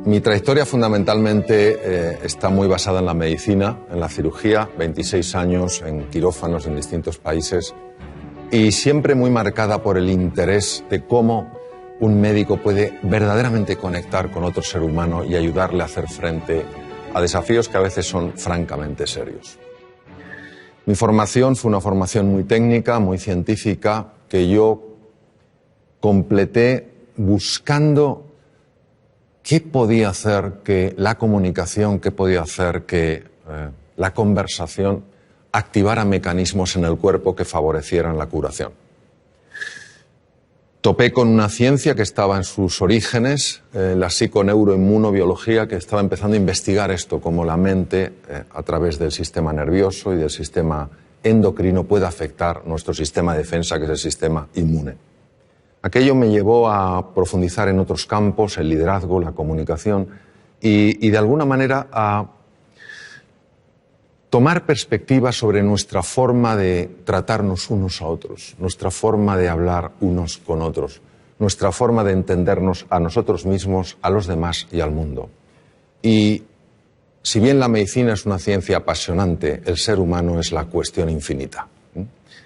Mi trayectoria fundamentalmente está muy basada en la medicina, en la cirugía, 26 años en quirófanos en distintos países y siempre muy marcada por el interés de cómo un médico puede verdaderamente conectar con otro ser humano y ayudarle a hacer frente a desafíos que a veces son francamente serios. Mi formación fue una formación muy técnica, muy científica, que yo completé buscando qué podía hacer que la comunicación, qué podía hacer que la conversación activara mecanismos en el cuerpo que favorecieran la curación. Topé con una ciencia que estaba en sus orígenes, la psiconeuroinmunobiología, que estaba empezando a investigar esto, cómo la mente, a través del sistema nervioso y del sistema endocrino, puede afectar nuestro sistema de defensa, que es el sistema inmune. Aquello me llevó a profundizar en otros campos, el liderazgo, la comunicación y de alguna manera a tomar perspectiva sobre nuestra forma de tratarnos unos a otros, nuestra forma de hablar unos con otros, nuestra forma de entendernos a nosotros mismos, a los demás y al mundo. Y si bien la medicina es una ciencia apasionante, el ser humano es la cuestión infinita.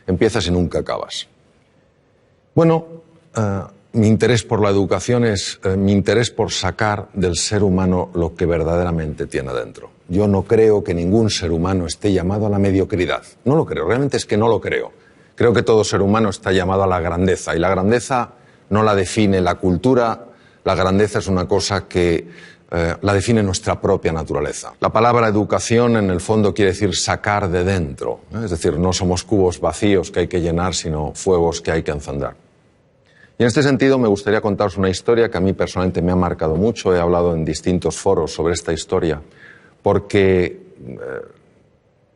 Empiezas y nunca acabas. Bueno, mi interés por la educación es mi interés por sacar del ser humano lo que verdaderamente tiene dentro. Yo no creo que ningún ser humano esté llamado a la mediocridad. No lo creo, realmente es que no lo creo. Creo que todo ser humano está llamado a la grandeza, y la grandeza no la define la cultura, la grandeza es una cosa que la define nuestra propia naturaleza. La palabra educación en el fondo quiere decir sacar de dentro, ¿eh? Es decir, no somos cubos vacíos que hay que llenar, sino fuegos que hay que encender. Y en este sentido me gustaría contaros una historia que a mí personalmente me ha marcado mucho. He hablado en distintos foros sobre esta historia porque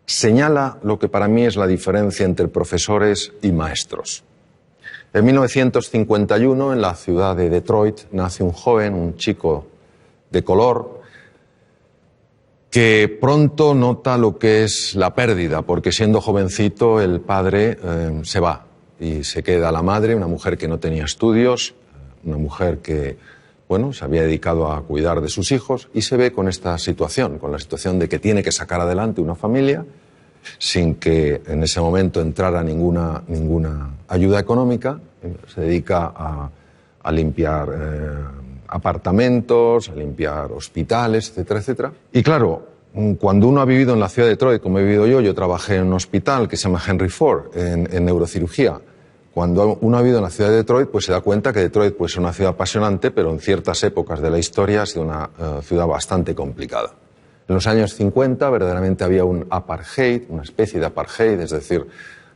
señala lo que para mí es la diferencia entre profesores y maestros. En 1951, en la ciudad de Detroit, nace un joven, un chico de color, que pronto nota lo que es la pérdida, porque siendo jovencito el padre se va. Y se queda la madre, una mujer que no tenía estudios, una mujer que, bueno, se había dedicado a cuidar de sus hijos y se ve con esta situación, con la situación de que tiene que sacar adelante una familia sin que en ese momento entrara ninguna ayuda económica. Se dedica a limpiar apartamentos, a limpiar hospitales, etcétera, etcétera. Y claro, cuando uno ha vivido en la ciudad de Detroit, como he vivido yo trabajé en un hospital que se llama Henry Ford, en neurocirugía. Cuando uno ha vivido en la ciudad de Detroit, pues se da cuenta que Detroit pues, es una ciudad apasionante, pero en ciertas épocas de la historia ha sido una ciudad bastante complicada. En los años 50 verdaderamente había un apartheid, una especie de apartheid, es decir,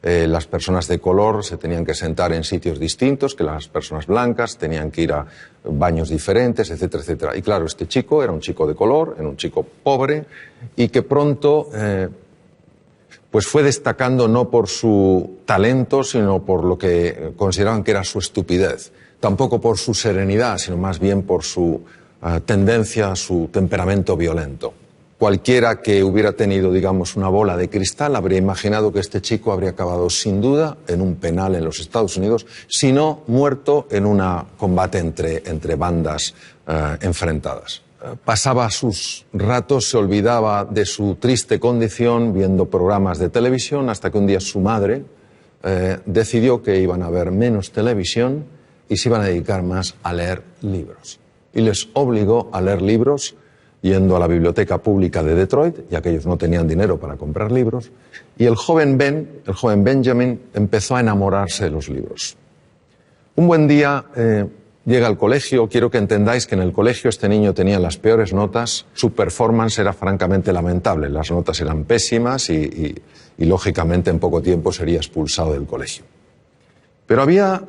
las personas de color se tenían que sentar en sitios distintos que las personas blancas, tenían que ir a baños diferentes, etcétera, etcétera. Y claro, este chico era un chico de color, era un chico pobre y que pronto pues fue destacando no por su talento, sino por lo que consideraban que era su estupidez. Tampoco por su serenidad, sino más bien por su tendencia, su temperamento violento. Cualquiera que hubiera tenido, digamos, una bola de cristal habría imaginado que este chico habría acabado sin duda en un penal en los Estados Unidos, si no muerto en un combate entre bandas enfrentadas. Pasaba sus ratos, se olvidaba de su triste condición viendo programas de televisión, hasta que un día su madre decidió que iban a ver menos televisión y se iban a dedicar más a leer libros. Y les obligó a leer libros yendo a la biblioteca pública de Detroit, ya que ellos no tenían dinero para comprar libros, y el joven Benjamin, empezó a enamorarse de los libros. Un buen día llega al colegio. Quiero que entendáis que en el colegio este niño tenía las peores notas, su performance era francamente lamentable, las notas eran pésimas y lógicamente en poco tiempo sería expulsado del colegio. Pero había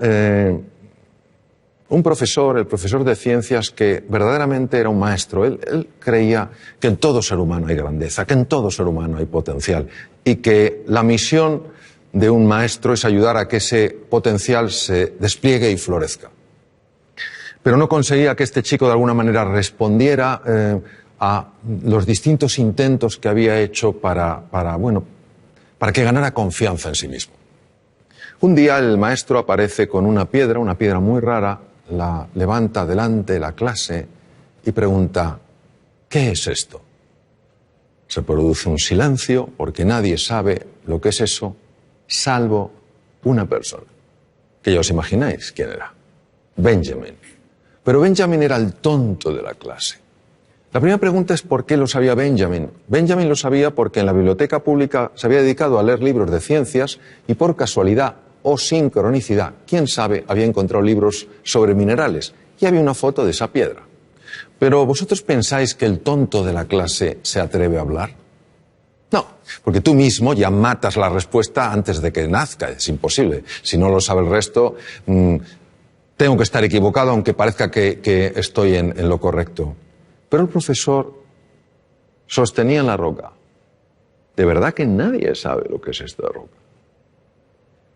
un profesor, el profesor de ciencias, que verdaderamente era un maestro. Él creía que en todo ser humano hay grandeza, que en todo ser humano hay potencial y que la misión de un maestro es ayudar a que ese potencial se despliegue y florezca. Pero no conseguía que este chico de alguna manera respondiera a los distintos intentos que había hecho para que ganara confianza en sí mismo. Un día el maestro aparece con una piedra muy rara, la levanta delante de la clase y pregunta, ¿qué es esto? Se produce un silencio porque nadie sabe lo que es eso, salvo una persona, que ya os imagináis quién era, Benjamin. Pero Benjamin era el tonto de la clase. La primera pregunta es ¿por qué lo sabía Benjamin? Benjamin lo sabía porque en la biblioteca pública se había dedicado a leer libros de ciencias y por casualidad o sincronicidad, quién sabe, había encontrado libros sobre minerales y había una foto de esa piedra. Pero ¿vosotros pensáis que el tonto de la clase se atreve a hablar? No, porque tú mismo ya matas la respuesta antes de que nazca, es imposible. Si no lo sabe el resto, tengo que estar equivocado aunque parezca que estoy en lo correcto. Pero el profesor sostenía en la roca. De verdad que nadie sabe lo que es esto de roca.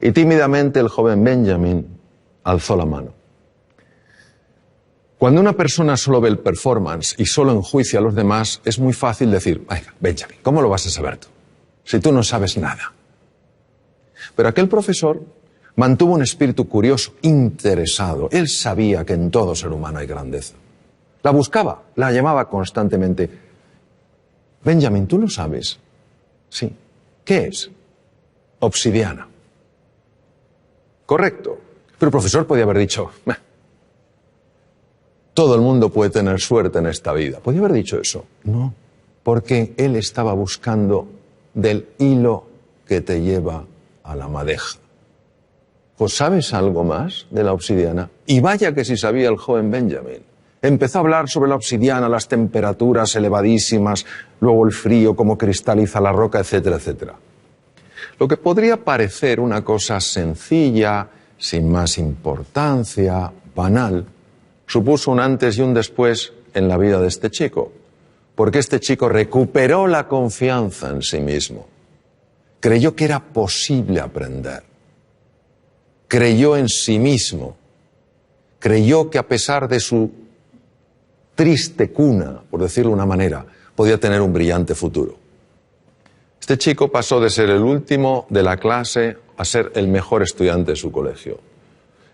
Y tímidamente el joven Benjamin alzó la mano. Cuando una persona solo ve el performance y solo enjuicia a los demás, es muy fácil decir, venga, Benjamin, ¿cómo lo vas a saber tú? Si tú no sabes nada. Pero aquel profesor mantuvo un espíritu curioso, interesado. Él sabía que en todo ser humano hay grandeza. La buscaba, la llamaba constantemente. Benjamin, ¿tú lo sabes? Sí. ¿Qué es? Obsidiana. Correcto. Pero el profesor podía haber dicho, todo el mundo puede tener suerte en esta vida. ¿Podía haber dicho eso? No, porque él estaba buscando del hilo que te lleva a la madeja. Pues ¿sabes algo más de la obsidiana? Y vaya que sí sabía el joven Benjamin. Empezó a hablar sobre la obsidiana, las temperaturas elevadísimas, luego el frío, cómo cristaliza la roca, etcétera, etcétera. Lo que podría parecer una cosa sencilla, sin más importancia, banal, supuso un antes y un después en la vida de este chico, porque este chico recuperó la confianza en sí mismo, creyó que era posible aprender, creyó en sí mismo, creyó que a pesar de su triste cuna, por decirlo de una manera, podía tener un brillante futuro. Este chico pasó de ser el último de la clase a ser el mejor estudiante de su colegio.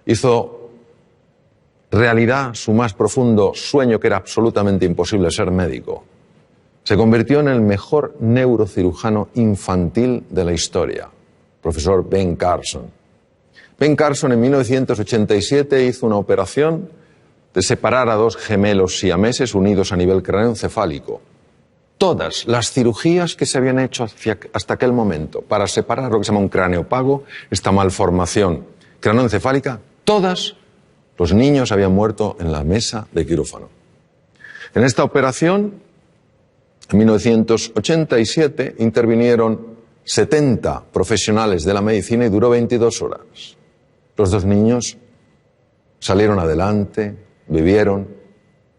Hizo realidad su más profundo sueño, que era absolutamente imposible, ser médico. Se convirtió en el mejor neurocirujano infantil de la historia, profesor Ben Carson. Ben Carson en 1987 hizo una operación de separar a dos gemelos siameses unidos a nivel craneoencefálico. Todas las cirugías que se habían hecho hasta aquel momento para separar lo que se llama un cráneo pago, esta malformación craneoencefálica, todas los niños habían muerto en la mesa de quirófano. En esta operación, en 1987, intervinieron 70 profesionales de la medicina y duró 22 horas. Los dos niños salieron adelante, vivieron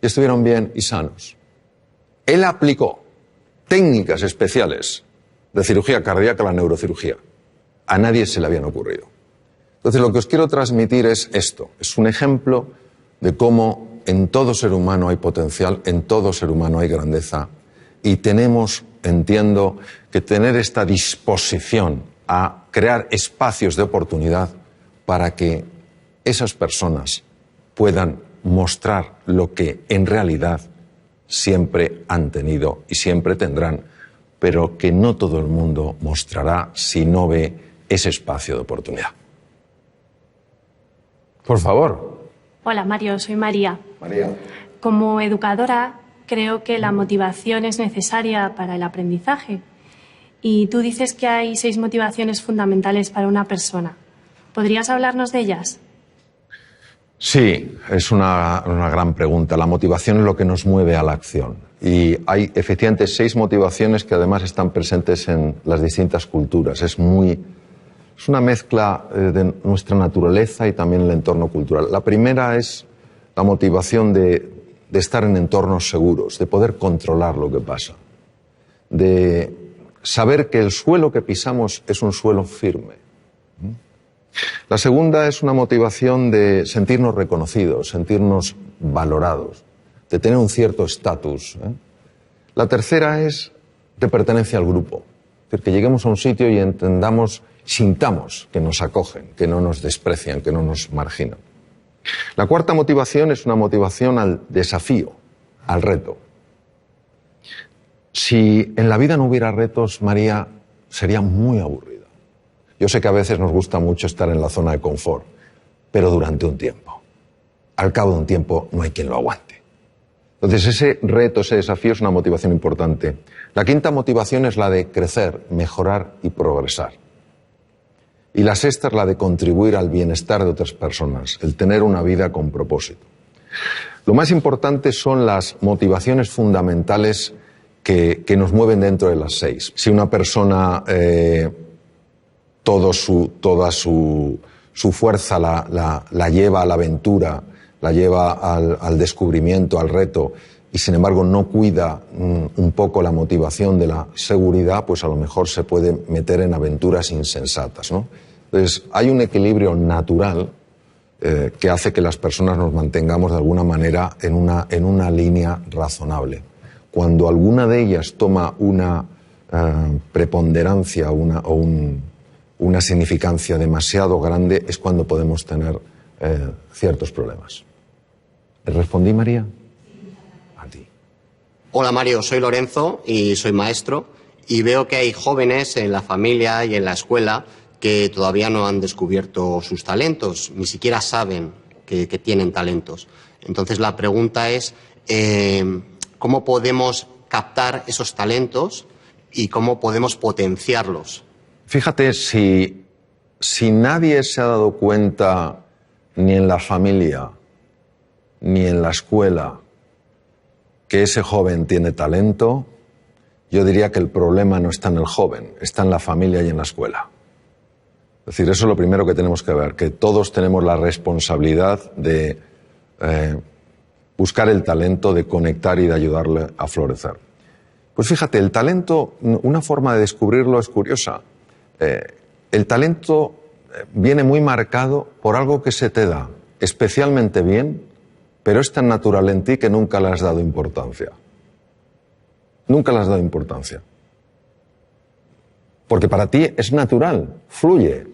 y estuvieron bien y sanos. Él aplicó técnicas especiales de cirugía cardíaca a la neurocirugía. A nadie se le habían ocurrido. Entonces, lo que os quiero transmitir es esto. Es un ejemplo de cómo en todo ser humano hay potencial, en todo ser humano hay grandeza. Y tenemos, entiendo, que tener esta disposición a crear espacios de oportunidad para que esas personas puedan mostrar lo que en realidad siempre han tenido y siempre tendrán, pero que no todo el mundo mostrará si no ve ese espacio de oportunidad. Por favor. Hola, Mario, soy María. María. Como educadora, creo que la motivación es necesaria para el aprendizaje. Y tú dices que hay 6 motivaciones fundamentales para una persona. ¿Podrías hablarnos de ellas? Sí, es una gran pregunta. La motivación es lo que nos mueve a la acción. Y hay efectivamente 6 motivaciones que además están presentes en las distintas culturas. Es una mezcla de nuestra naturaleza y también el entorno cultural. La primera es la motivación de estar en entornos seguros, de poder controlar lo que pasa, de saber que el suelo que pisamos es un suelo firme. La segunda es una motivación de sentirnos reconocidos, sentirnos valorados, de tener un cierto estatus. La tercera es de pertenencia al grupo, es decir, que lleguemos a un sitio y sintamos que nos acogen, que no nos desprecian, que no nos marginan. La cuarta motivación es una motivación al desafío, al reto. Si en la vida no hubiera retos, María, sería muy aburrida. Yo sé que a veces nos gusta mucho estar en la zona de confort, pero durante un tiempo. Al cabo de un tiempo no hay quien lo aguante. Entonces ese reto, ese desafío es una motivación importante. La quinta motivación es la de crecer, mejorar y progresar. Y la sexta es la de contribuir al bienestar de otras personas, el tener una vida con propósito. Lo más importante son las motivaciones fundamentales que nos mueven dentro de las 6. Si una persona toda su fuerza la lleva a la aventura, la lleva al descubrimiento, al reto, y sin embargo no cuida un poco la motivación de la seguridad, pues a lo mejor se puede meter en aventuras insensatas, ¿no? Entonces hay un equilibrio natural que hace que las personas nos mantengamos de alguna manera en una línea razonable. Cuando alguna de ellas toma una preponderancia o una significancia demasiado grande, es cuando podemos tener ciertos problemas. ¿Le respondí, María? A ti. Hola, Mario, soy Lorenzo y soy maestro, y veo que hay jóvenes en la familia y en la escuela que todavía no han descubierto sus talentos, ni siquiera saben que tienen talentos. Entonces la pregunta es, ¿cómo podemos captar esos talentos y cómo podemos potenciarlos? Fíjate, si nadie se ha dado cuenta, ni en la familia, ni en la escuela, que ese joven tiene talento, yo diría que el problema no está en el joven, está en la familia y en la escuela. Es decir, eso es lo primero que tenemos que ver, que todos tenemos la responsabilidad de buscar el talento, de conectar y de ayudarle a florecer. Pues fíjate, el talento, una forma de descubrirlo es curiosa. El talento viene muy marcado por algo que se te da especialmente bien, pero es tan natural en ti que nunca le has dado importancia. Nunca le has dado importancia. Porque para ti es natural, fluye.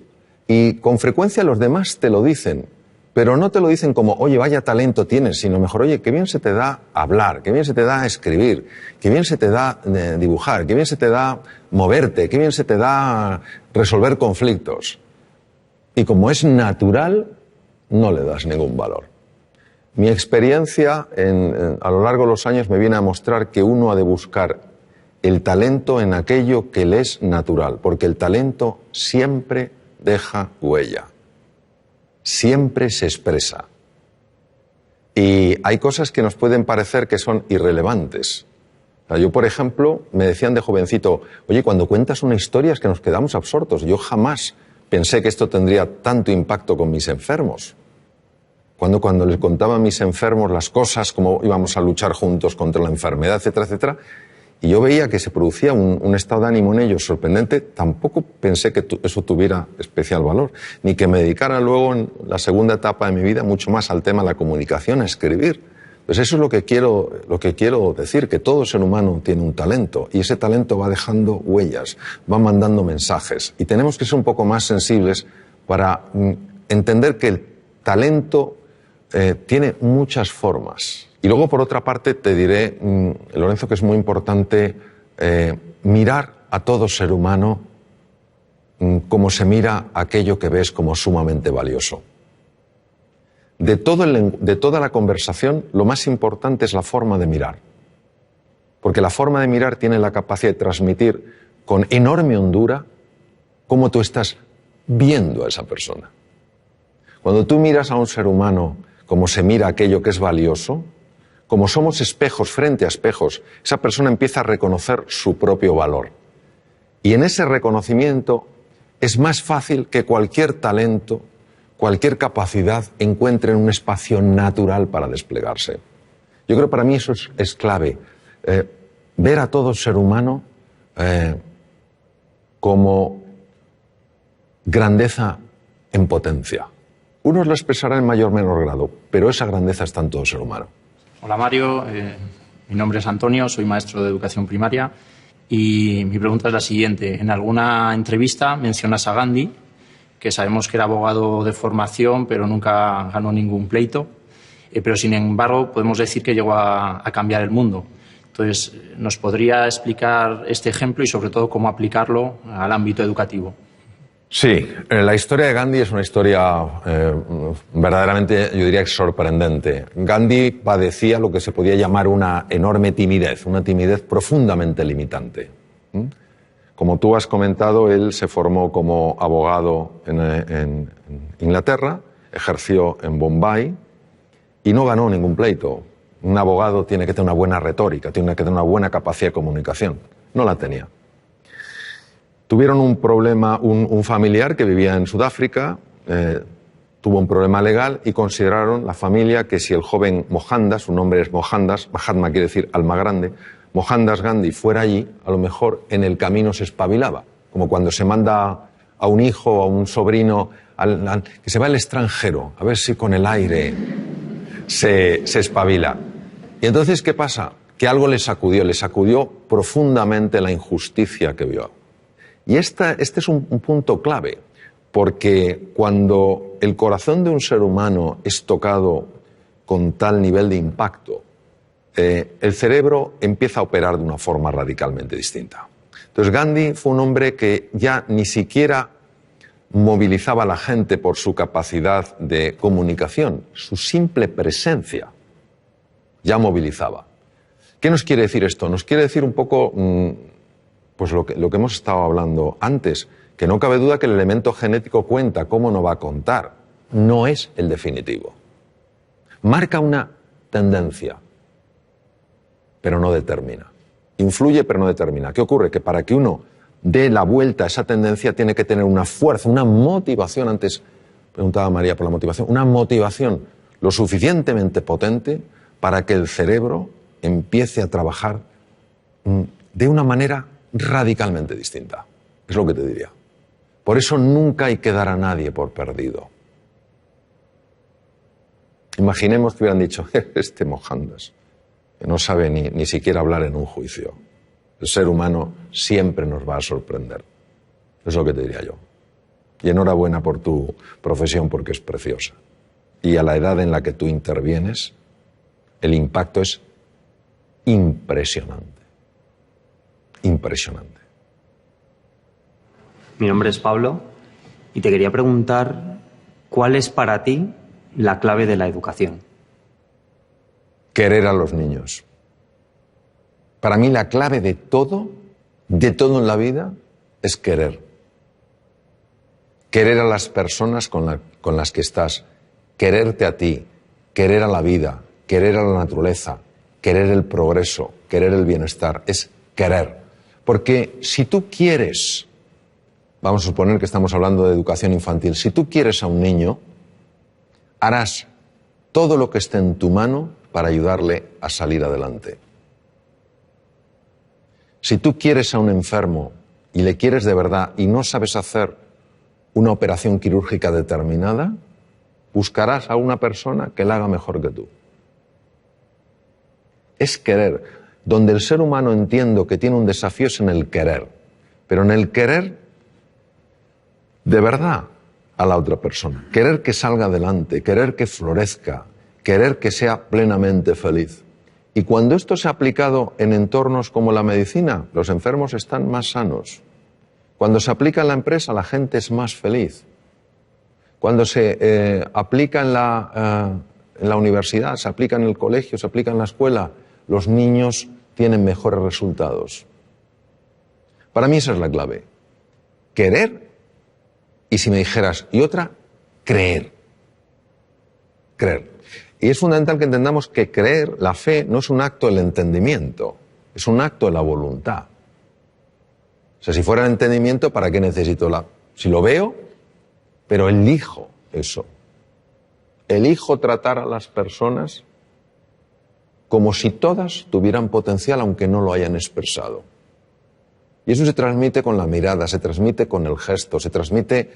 Y con frecuencia los demás te lo dicen, pero no te lo dicen como, oye, vaya talento tienes, sino mejor, oye, qué bien se te da hablar, qué bien se te da escribir, qué bien se te da dibujar, qué bien se te da moverte, qué bien se te da resolver conflictos. Y como es natural, no le das ningún valor. Mi experiencia a lo largo de los años me viene a mostrar que uno ha de buscar el talento en aquello que le es natural, porque el talento siempre deja huella, siempre se expresa. Y hay cosas que nos pueden parecer que son irrelevantes. O sea, yo, por ejemplo, me decían de jovencito, oye, cuando cuentas una historia es que nos quedamos absortos. Yo jamás pensé que esto tendría tanto impacto con mis enfermos. Cuando les contaba a mis enfermos las cosas, cómo íbamos a luchar juntos contra la enfermedad, etcétera, etcétera, y yo veía que se producía un estado de ánimo en ellos sorprendente, tampoco pensé que eso tuviera especial valor, ni que me dedicara luego en la segunda etapa de mi vida mucho más al tema de la comunicación, a escribir. Pues eso es lo que quiero decir, que todo ser humano tiene un talento, y ese talento va dejando huellas, va mandando mensajes, y tenemos que ser un poco más sensibles para entender que el talento tiene muchas formas. Y luego, por otra parte, te diré, Lorenzo, que es muy importante mirar a todo ser humano como se mira aquello que ves como sumamente valioso. De toda la conversación, lo más importante es la forma de mirar. Porque la forma de mirar tiene la capacidad de transmitir con enorme hondura cómo tú estás viendo a esa persona. Cuando tú miras a un ser humano como se mira aquello que es valioso, como somos espejos frente a espejos, esa persona empieza a reconocer su propio valor. Y en ese reconocimiento es más fácil que cualquier talento, cualquier capacidad encuentre un espacio natural para desplegarse. Yo creo que para mí eso es clave. Ver a todo ser humano como grandeza en potencia. Unos lo expresarán en mayor o menor grado, pero esa grandeza está en todo ser humano. Hola Mario, mi nombre es Antonio, soy maestro de educación primaria y mi pregunta es la siguiente. En alguna entrevista mencionas a Gandhi, que sabemos que era abogado de formación pero nunca ganó ningún pleito, pero sin embargo podemos decir que llegó a cambiar el mundo. Entonces, ¿nos podría explicar este ejemplo y sobre todo cómo aplicarlo al ámbito educativo? Sí, la historia de Gandhi es una historia verdaderamente, yo diría, sorprendente. Gandhi padecía lo que se podía llamar una enorme timidez, una timidez profundamente limitante. Como tú has comentado, él se formó como abogado en Inglaterra, ejerció en Bombay y no ganó ningún pleito. Un abogado tiene que tener una buena retórica, tiene que tener una buena capacidad de comunicación. No la tenía. Tuvieron un problema, un familiar que vivía en Sudáfrica, tuvo un problema legal y consideraron la familia que si el joven Mohandas, su nombre es Mohandas, Mahatma quiere decir alma grande, Mohandas Gandhi fuera allí, a lo mejor en el camino se espabilaba, como cuando se manda a un hijo o a un sobrino que se va al extranjero, a ver si con el aire se espabila. Y entonces, ¿qué pasa? Que algo le sacudió profundamente la injusticia que vio. Y este es un punto clave, porque cuando el corazón de un ser humano es tocado con tal nivel de impacto, el cerebro empieza a operar de una forma radicalmente distinta. Entonces Gandhi fue un hombre que ya ni siquiera movilizaba a la gente por su capacidad de comunicación, su simple presencia ya movilizaba. ¿Qué nos quiere decir esto? Nos quiere decir un poco pues lo que hemos estado hablando antes, que no cabe duda que el elemento genético cuenta, ¿cómo no va a contar? No es el definitivo. Marca una tendencia, pero no determina. Influye, pero no determina. ¿Qué ocurre? Que para que uno dé la vuelta a esa tendencia tiene que tener una fuerza, una motivación. Antes preguntaba María por la motivación. Una motivación lo suficientemente potente para que el cerebro empiece a trabajar de una manera radicalmente distinta. Es lo que te diría. Por eso nunca hay que dar a nadie por perdido. Imaginemos que hubieran dicho, este Mohandas, que no sabe ni siquiera hablar en un juicio. El ser humano siempre nos va a sorprender. Es lo que te diría yo. Y enhorabuena por tu profesión porque es preciosa. Y a la edad en la que tú intervienes, el impacto es impresionante. Impresionante. Mi nombre es Pablo y te quería preguntar ¿cuál es para ti la clave de la educación? Querer a los niños. Para mí la clave de todo en la vida es querer. Querer a las personas con las que estás, quererte a ti, querer a la vida, querer a la naturaleza, querer el progreso, querer el bienestar, es querer. Porque si tú quieres, vamos a suponer que estamos hablando de educación infantil, si tú quieres a un niño, harás todo lo que esté en tu mano para ayudarle a salir adelante. Si tú quieres a un enfermo y le quieres de verdad y no sabes hacer una operación quirúrgica determinada, buscarás a una persona que la haga mejor que tú. Es querer. Donde el ser humano entiendo que tiene un desafío es en el querer, pero en el querer de verdad a la otra persona, querer que salga adelante, querer que florezca, querer que sea plenamente feliz. Y cuando esto se ha aplicado en entornos como la medicina, los enfermos están más sanos. Cuando se aplica en la empresa, la gente es más feliz. Cuando se aplica en la universidad, se aplica en el colegio, se aplica en la escuela, los niños tienen mejores resultados. Para mí esa es la clave. Querer y si me dijeras, y otra, creer. Creer. Y es fundamental que entendamos que creer, la fe, no es un acto del entendimiento, es un acto de la voluntad. O sea, si fuera el entendimiento, ¿para qué necesito la...? Si lo veo, pero elijo eso. Elijo tratar a las personas como si todas tuvieran potencial, aunque no lo hayan expresado. Y eso se transmite con la mirada, se transmite con el gesto, se transmite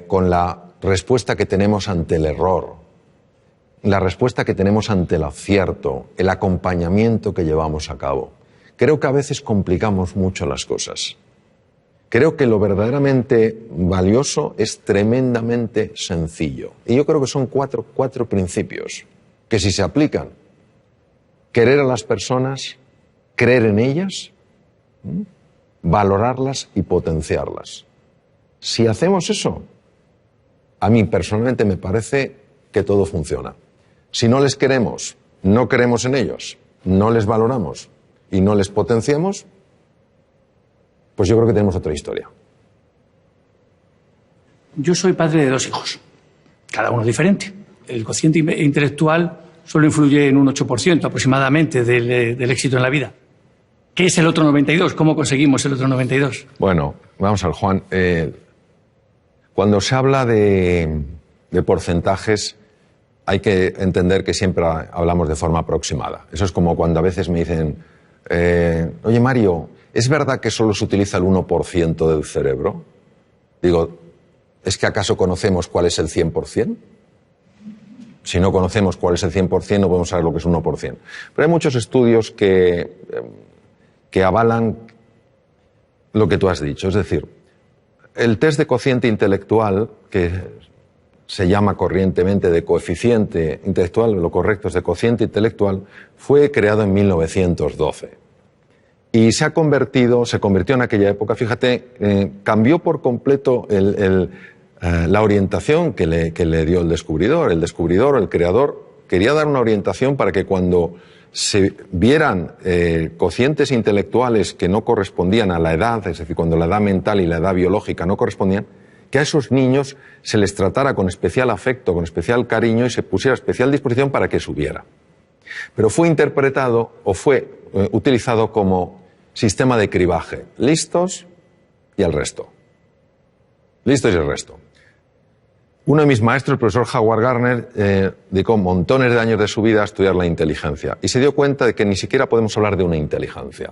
con la respuesta que tenemos ante el error, la respuesta que tenemos ante el acierto, el acompañamiento que llevamos a cabo. Creo que a veces complicamos mucho las cosas. Creo que lo verdaderamente valioso es tremendamente sencillo. Y yo creo que son cuatro principios. que si se aplican, querer a las personas, creer en ellas, valorarlas y potenciarlas. Si hacemos eso, a mí personalmente me parece que todo funciona. Si no les queremos, no creemos en ellos, no les valoramos y no les potenciamos, pues yo creo que tenemos otra historia. Yo soy padre de 2 hijos, cada uno diferente. El cociente intelectual solo influye en un 8% aproximadamente del éxito en la vida. ¿Qué es el otro 92%? ¿Cómo conseguimos el otro 92%? Bueno, vamos a ver, Juan. Cuando se habla de porcentajes, hay que entender que siempre hablamos de forma aproximada. Eso es como cuando a veces me dicen, oye Mario, ¿es verdad que solo se utiliza el 1% del cerebro? Digo, ¿es que acaso conocemos cuál es el 100%? Si no conocemos cuál es el 100%, no podemos saber lo que es 1%. Pero hay muchos estudios que avalan lo que tú has dicho. Es decir, el test de cociente intelectual, que se llama corrientemente de coeficiente intelectual, lo correcto es de cociente intelectual, fue creado en 1912. Y se convirtió en aquella época, fíjate, cambió por completo la orientación que le dio el descubridor. El descubridor, el creador, quería dar una orientación para que cuando se vieran cocientes intelectuales que no correspondían a la edad, es decir, cuando la edad mental y la edad biológica no correspondían, que a esos niños se les tratara con especial afecto, con especial cariño y se pusiera a especial disposición para que subiera. Pero fue interpretado o fue utilizado como sistema de cribaje. Listos y el resto. Listos y el resto. Uno de mis maestros, el profesor Howard Gardner, dedicó montones de años de su vida a estudiar la inteligencia y se dio cuenta de que ni siquiera podemos hablar de una inteligencia.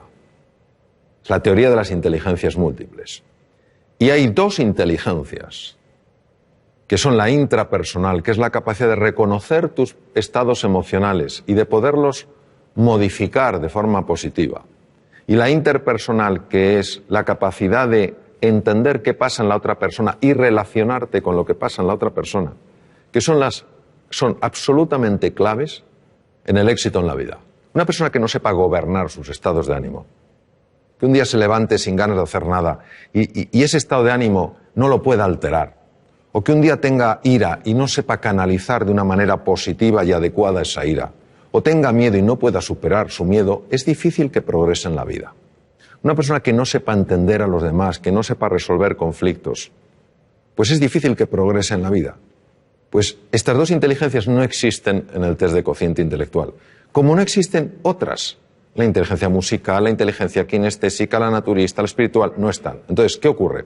Es la teoría de las inteligencias múltiples. Y hay 2 inteligencias, que son la intrapersonal, que es la capacidad de reconocer tus estados emocionales y de poderlos modificar de forma positiva. Y la interpersonal, que es la capacidad de entender qué pasa en la otra persona y relacionarte con lo que pasa en la otra persona, que son absolutamente claves en el éxito en la vida. Una persona que no sepa gobernar sus estados de ánimo, que un día se levante sin ganas de hacer nada y ese estado de ánimo no lo pueda alterar, o que un día tenga ira y no sepa canalizar de una manera positiva y adecuada esa ira, o tenga miedo y no pueda superar su miedo, es difícil que progrese en la vida. Una persona que no sepa entender a los demás, que no sepa resolver conflictos, pues es difícil que progrese en la vida. Pues estas 2 inteligencias no existen en el test de cociente intelectual. Como no existen otras, la inteligencia musical, la inteligencia kinestésica, la naturista, la espiritual, no están. Entonces, ¿qué ocurre?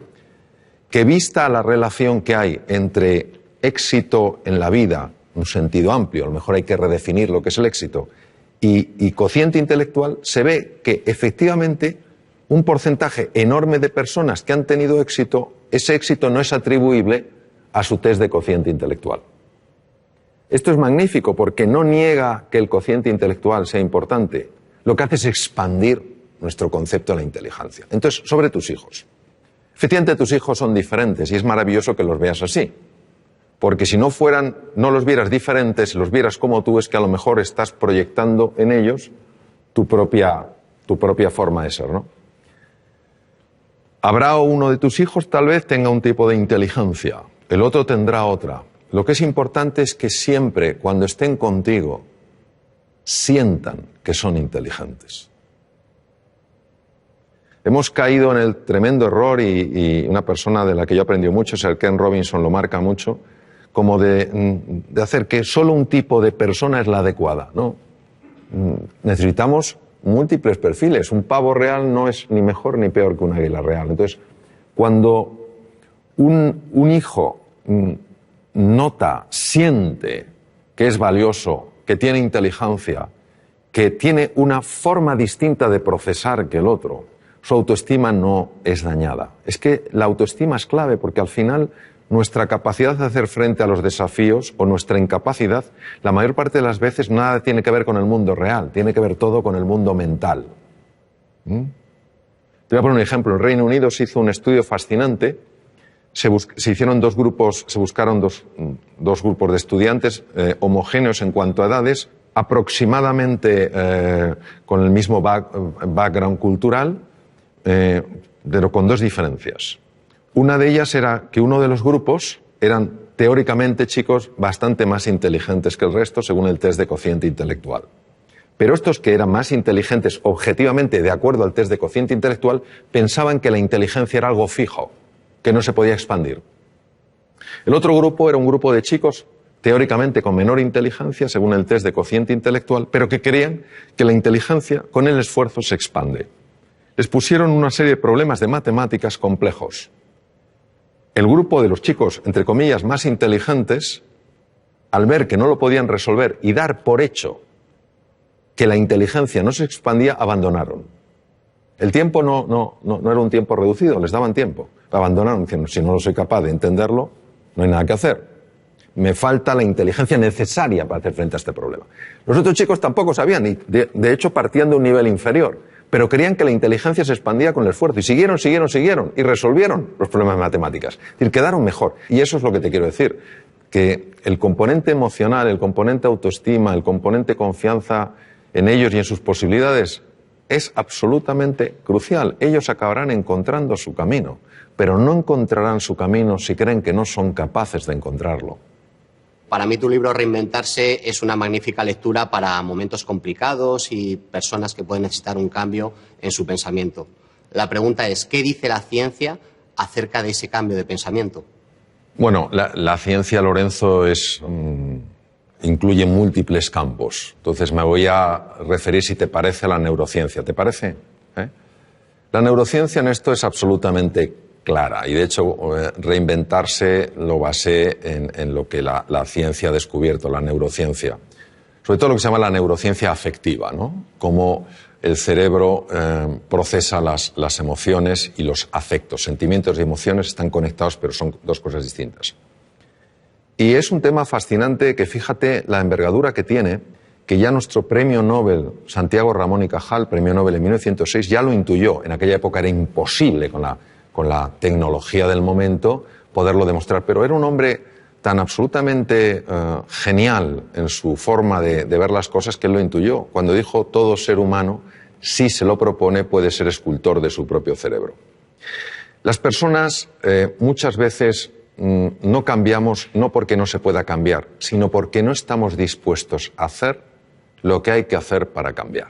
Que vista la relación que hay entre éxito en la vida, un sentido amplio, a lo mejor hay que redefinir lo que es el éxito, y cociente intelectual, se ve que efectivamente un porcentaje enorme de personas que han tenido éxito, ese éxito no es atribuible a su test de cociente intelectual. Esto es magnífico porque no niega que el cociente intelectual sea importante. Lo que hace es expandir nuestro concepto de la inteligencia. Entonces, sobre tus hijos. Efectivamente, tus hijos son diferentes y es maravilloso que los veas así. Porque si no los vieras diferentes, los vieras como tú, es que a lo mejor estás proyectando en ellos tu propia forma de ser, ¿no? Habrá uno de tus hijos, tal vez tenga un tipo de inteligencia, el otro tendrá otra. Lo que es importante es que siempre, cuando estén contigo, sientan que son inteligentes. Hemos caído en el tremendo error, y una persona de la que yo aprendí mucho, Sir Ken Robinson lo marca mucho, como de hacer que solo un tipo de persona es la adecuada, ¿no? Necesitamos múltiples perfiles. Un pavo real no es ni mejor ni peor que un águila real. Entonces, cuando un hijo nota, siente que es valioso, que tiene inteligencia, que tiene una forma distinta de procesar que el otro, su autoestima no es dañada. Es que la autoestima es clave porque al final nuestra capacidad de hacer frente a los desafíos o nuestra incapacidad, la mayor parte de las veces nada tiene que ver con el mundo real, tiene que ver todo con el mundo mental. Te voy a poner un ejemplo. En Reino Unido se hizo un estudio fascinante, se hicieron dos grupos, se buscaron dos grupos de estudiantes homogéneos en cuanto a edades, aproximadamente con el mismo background cultural, pero con dos diferencias. Una de ellas era que uno de los grupos eran teóricamente chicos bastante más inteligentes que el resto según el test de cociente intelectual. Pero estos que eran más inteligentes objetivamente de acuerdo al test de cociente intelectual pensaban que la inteligencia era algo fijo, que no se podía expandir. El otro grupo era un grupo de chicos teóricamente con menor inteligencia según el test de cociente intelectual, pero que creían que la inteligencia con el esfuerzo se expande. Les pusieron una serie de problemas de matemáticas complejos. El grupo de los chicos, entre comillas, más inteligentes, al ver que no lo podían resolver y dar por hecho que la inteligencia no se expandía, abandonaron. El tiempo no era un tiempo reducido, les daban tiempo. Abandonaron diciendo, si no lo soy capaz de entenderlo, no hay nada que hacer. Me falta la inteligencia necesaria para hacer frente a este problema. Los otros chicos tampoco sabían, y de hecho partían de un nivel inferior, pero creían que la inteligencia se expandía con el esfuerzo, y siguieron, y resolvieron los problemas de matemáticas. Es decir, quedaron mejor. Y eso es lo que te quiero decir, que el componente emocional, el componente autoestima, el componente confianza en ellos y en sus posibilidades es absolutamente crucial. Ellos acabarán encontrando su camino, pero no encontrarán su camino si creen que no son capaces de encontrarlo. Para mí tu libro Reinventarse es una magnífica lectura para momentos complicados y personas que pueden necesitar un cambio en su pensamiento. La pregunta es, ¿qué dice la ciencia acerca de ese cambio de pensamiento? Bueno, la ciencia, Lorenzo, incluye múltiples campos. Entonces me voy a referir, si te parece, a la neurociencia. ¿Te parece? La neurociencia en esto es absolutamente clara y, de hecho, Reinventarse lo basé en lo que la ciencia ha descubierto, la neurociencia. Sobre todo lo que se llama la neurociencia afectiva, ¿no? Cómo el cerebro procesa las emociones y los afectos. Sentimientos y emociones están conectados, pero son dos cosas distintas. Y es un tema fascinante que, fíjate la envergadura que tiene, que ya nuestro premio Nobel, Santiago Ramón y Cajal, premio Nobel en 1906, ya lo intuyó. En aquella época era imposible con la tecnología del momento poderlo demostrar, pero era un hombre tan absolutamente genial en su forma de ver las cosas que él lo intuyó. Cuando dijo, todo ser humano, si se lo propone, puede ser escultor de su propio cerebro. Las personas muchas veces no cambiamos no porque no se pueda cambiar, sino porque no estamos dispuestos a hacer lo que hay que hacer para cambiar.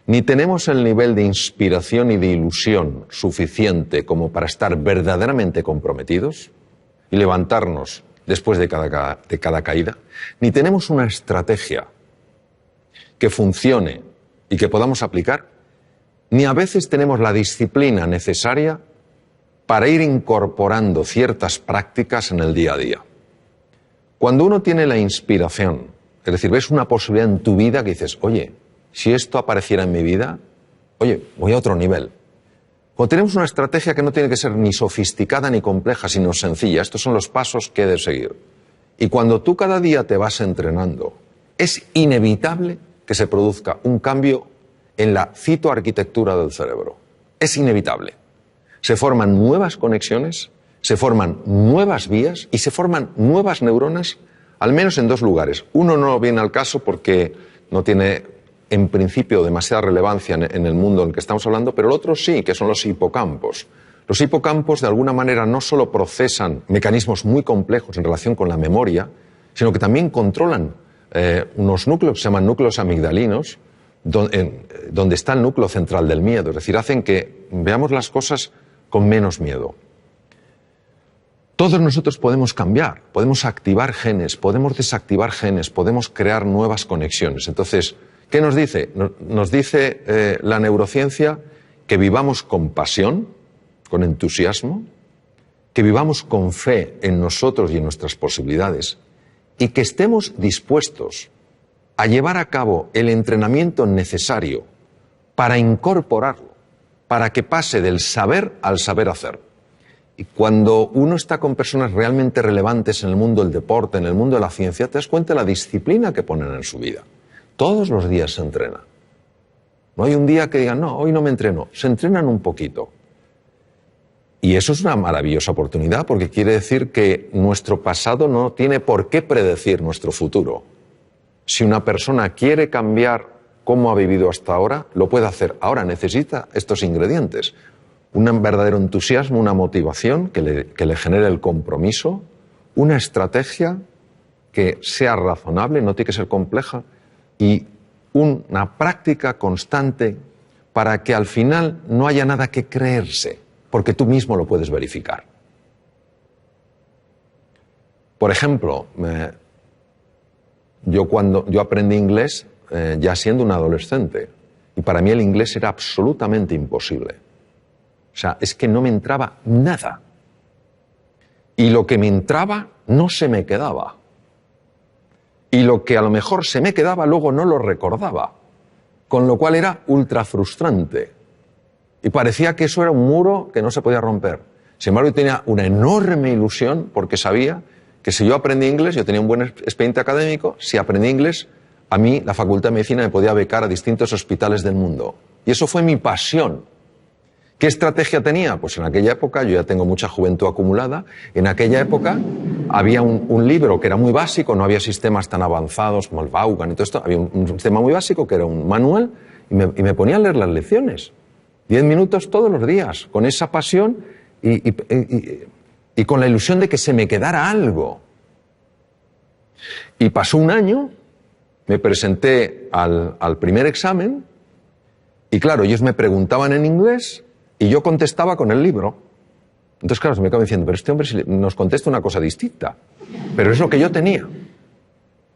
Ni tenemos el nivel de inspiración y de ilusión suficiente como para estar verdaderamente comprometidos y levantarnos después de cada caída, ni tenemos una estrategia que funcione y que podamos aplicar, ni a veces tenemos la disciplina necesaria para ir incorporando ciertas prácticas en el día a día. Cuando uno tiene la inspiración, es decir, ves una posibilidad en tu vida que dices, oye, si esto apareciera en mi vida, oye, voy a otro nivel. Cuando tenemos una estrategia que no tiene que ser ni sofisticada ni compleja, sino sencilla, estos son los pasos que he de seguir. Y cuando tú cada día te vas entrenando, es inevitable que se produzca un cambio en la citoarquitectura del cerebro. Es inevitable. Se forman nuevas conexiones, se forman nuevas vías y se forman nuevas neuronas, al menos en dos lugares. Uno no viene al caso porque no tiene, en principio, demasiada relevancia en el mundo en el que estamos hablando, pero el otro sí, que son los hipocampos. Los hipocampos, de alguna manera, no solo procesan mecanismos muy complejos en relación con la memoria, sino que también controlan unos núcleos que se llaman núcleos amigdalinos, donde está el núcleo central del miedo. Es decir, hacen que veamos las cosas con menos miedo. Todos nosotros podemos cambiar, podemos activar genes, podemos desactivar genes, podemos crear nuevas conexiones. Entonces, ¿qué nos dice? Nos dice la neurociencia que vivamos con pasión, con entusiasmo, que vivamos con fe en nosotros y en nuestras posibilidades y que estemos dispuestos a llevar a cabo el entrenamiento necesario para incorporarlo, para que pase del saber al saber hacer. Y cuando uno está con personas realmente relevantes en el mundo del deporte, en el mundo de la ciencia, te das cuenta de la disciplina que ponen en su vida. Todos los días se entrena. No hay un día que digan, no, hoy no me entreno. Se entrenan un poquito. Y eso es una maravillosa oportunidad porque quiere decir que nuestro pasado no tiene por qué predecir nuestro futuro. Si una persona quiere cambiar cómo ha vivido hasta ahora, lo puede hacer. Ahora necesita estos ingredientes. Un verdadero entusiasmo, una motivación que le genere el compromiso, una estrategia que sea razonable, no tiene que ser compleja, y una práctica constante para que al final no haya nada que creerse, porque tú mismo lo puedes verificar. Por ejemplo, yo aprendí inglés ya siendo un adolescente, y para mí el inglés era absolutamente imposible. O sea, es que no me entraba nada. Y lo que me entraba no se me quedaba. Y lo que a lo mejor se me quedaba luego no lo recordaba. Con lo cual era ultra frustrante. Y parecía que eso era un muro que no se podía romper. Sin embargo, yo tenía una enorme ilusión porque sabía que si yo aprendí inglés, yo tenía un buen expediente académico, si aprendí inglés, a mí la Facultad de Medicina me podía becar a distintos hospitales del mundo. Y eso fue mi pasión. ¿Qué estrategia tenía? Pues en aquella época, yo ya tengo mucha juventud acumulada, en aquella época había un libro que era muy básico, no había sistemas tan avanzados como el Vaughan y todo esto, había un sistema muy básico que era un manual y me ponía a leer las lecciones. 10 minutos todos los días, con esa pasión y con la ilusión de que se me quedara algo. Y pasó un año, me presenté al primer examen y claro, ellos me preguntaban en inglés y yo contestaba con el libro. Entonces, claro, se me acaba diciendo, pero este hombre nos contesta una cosa distinta. Pero es lo que yo tenía.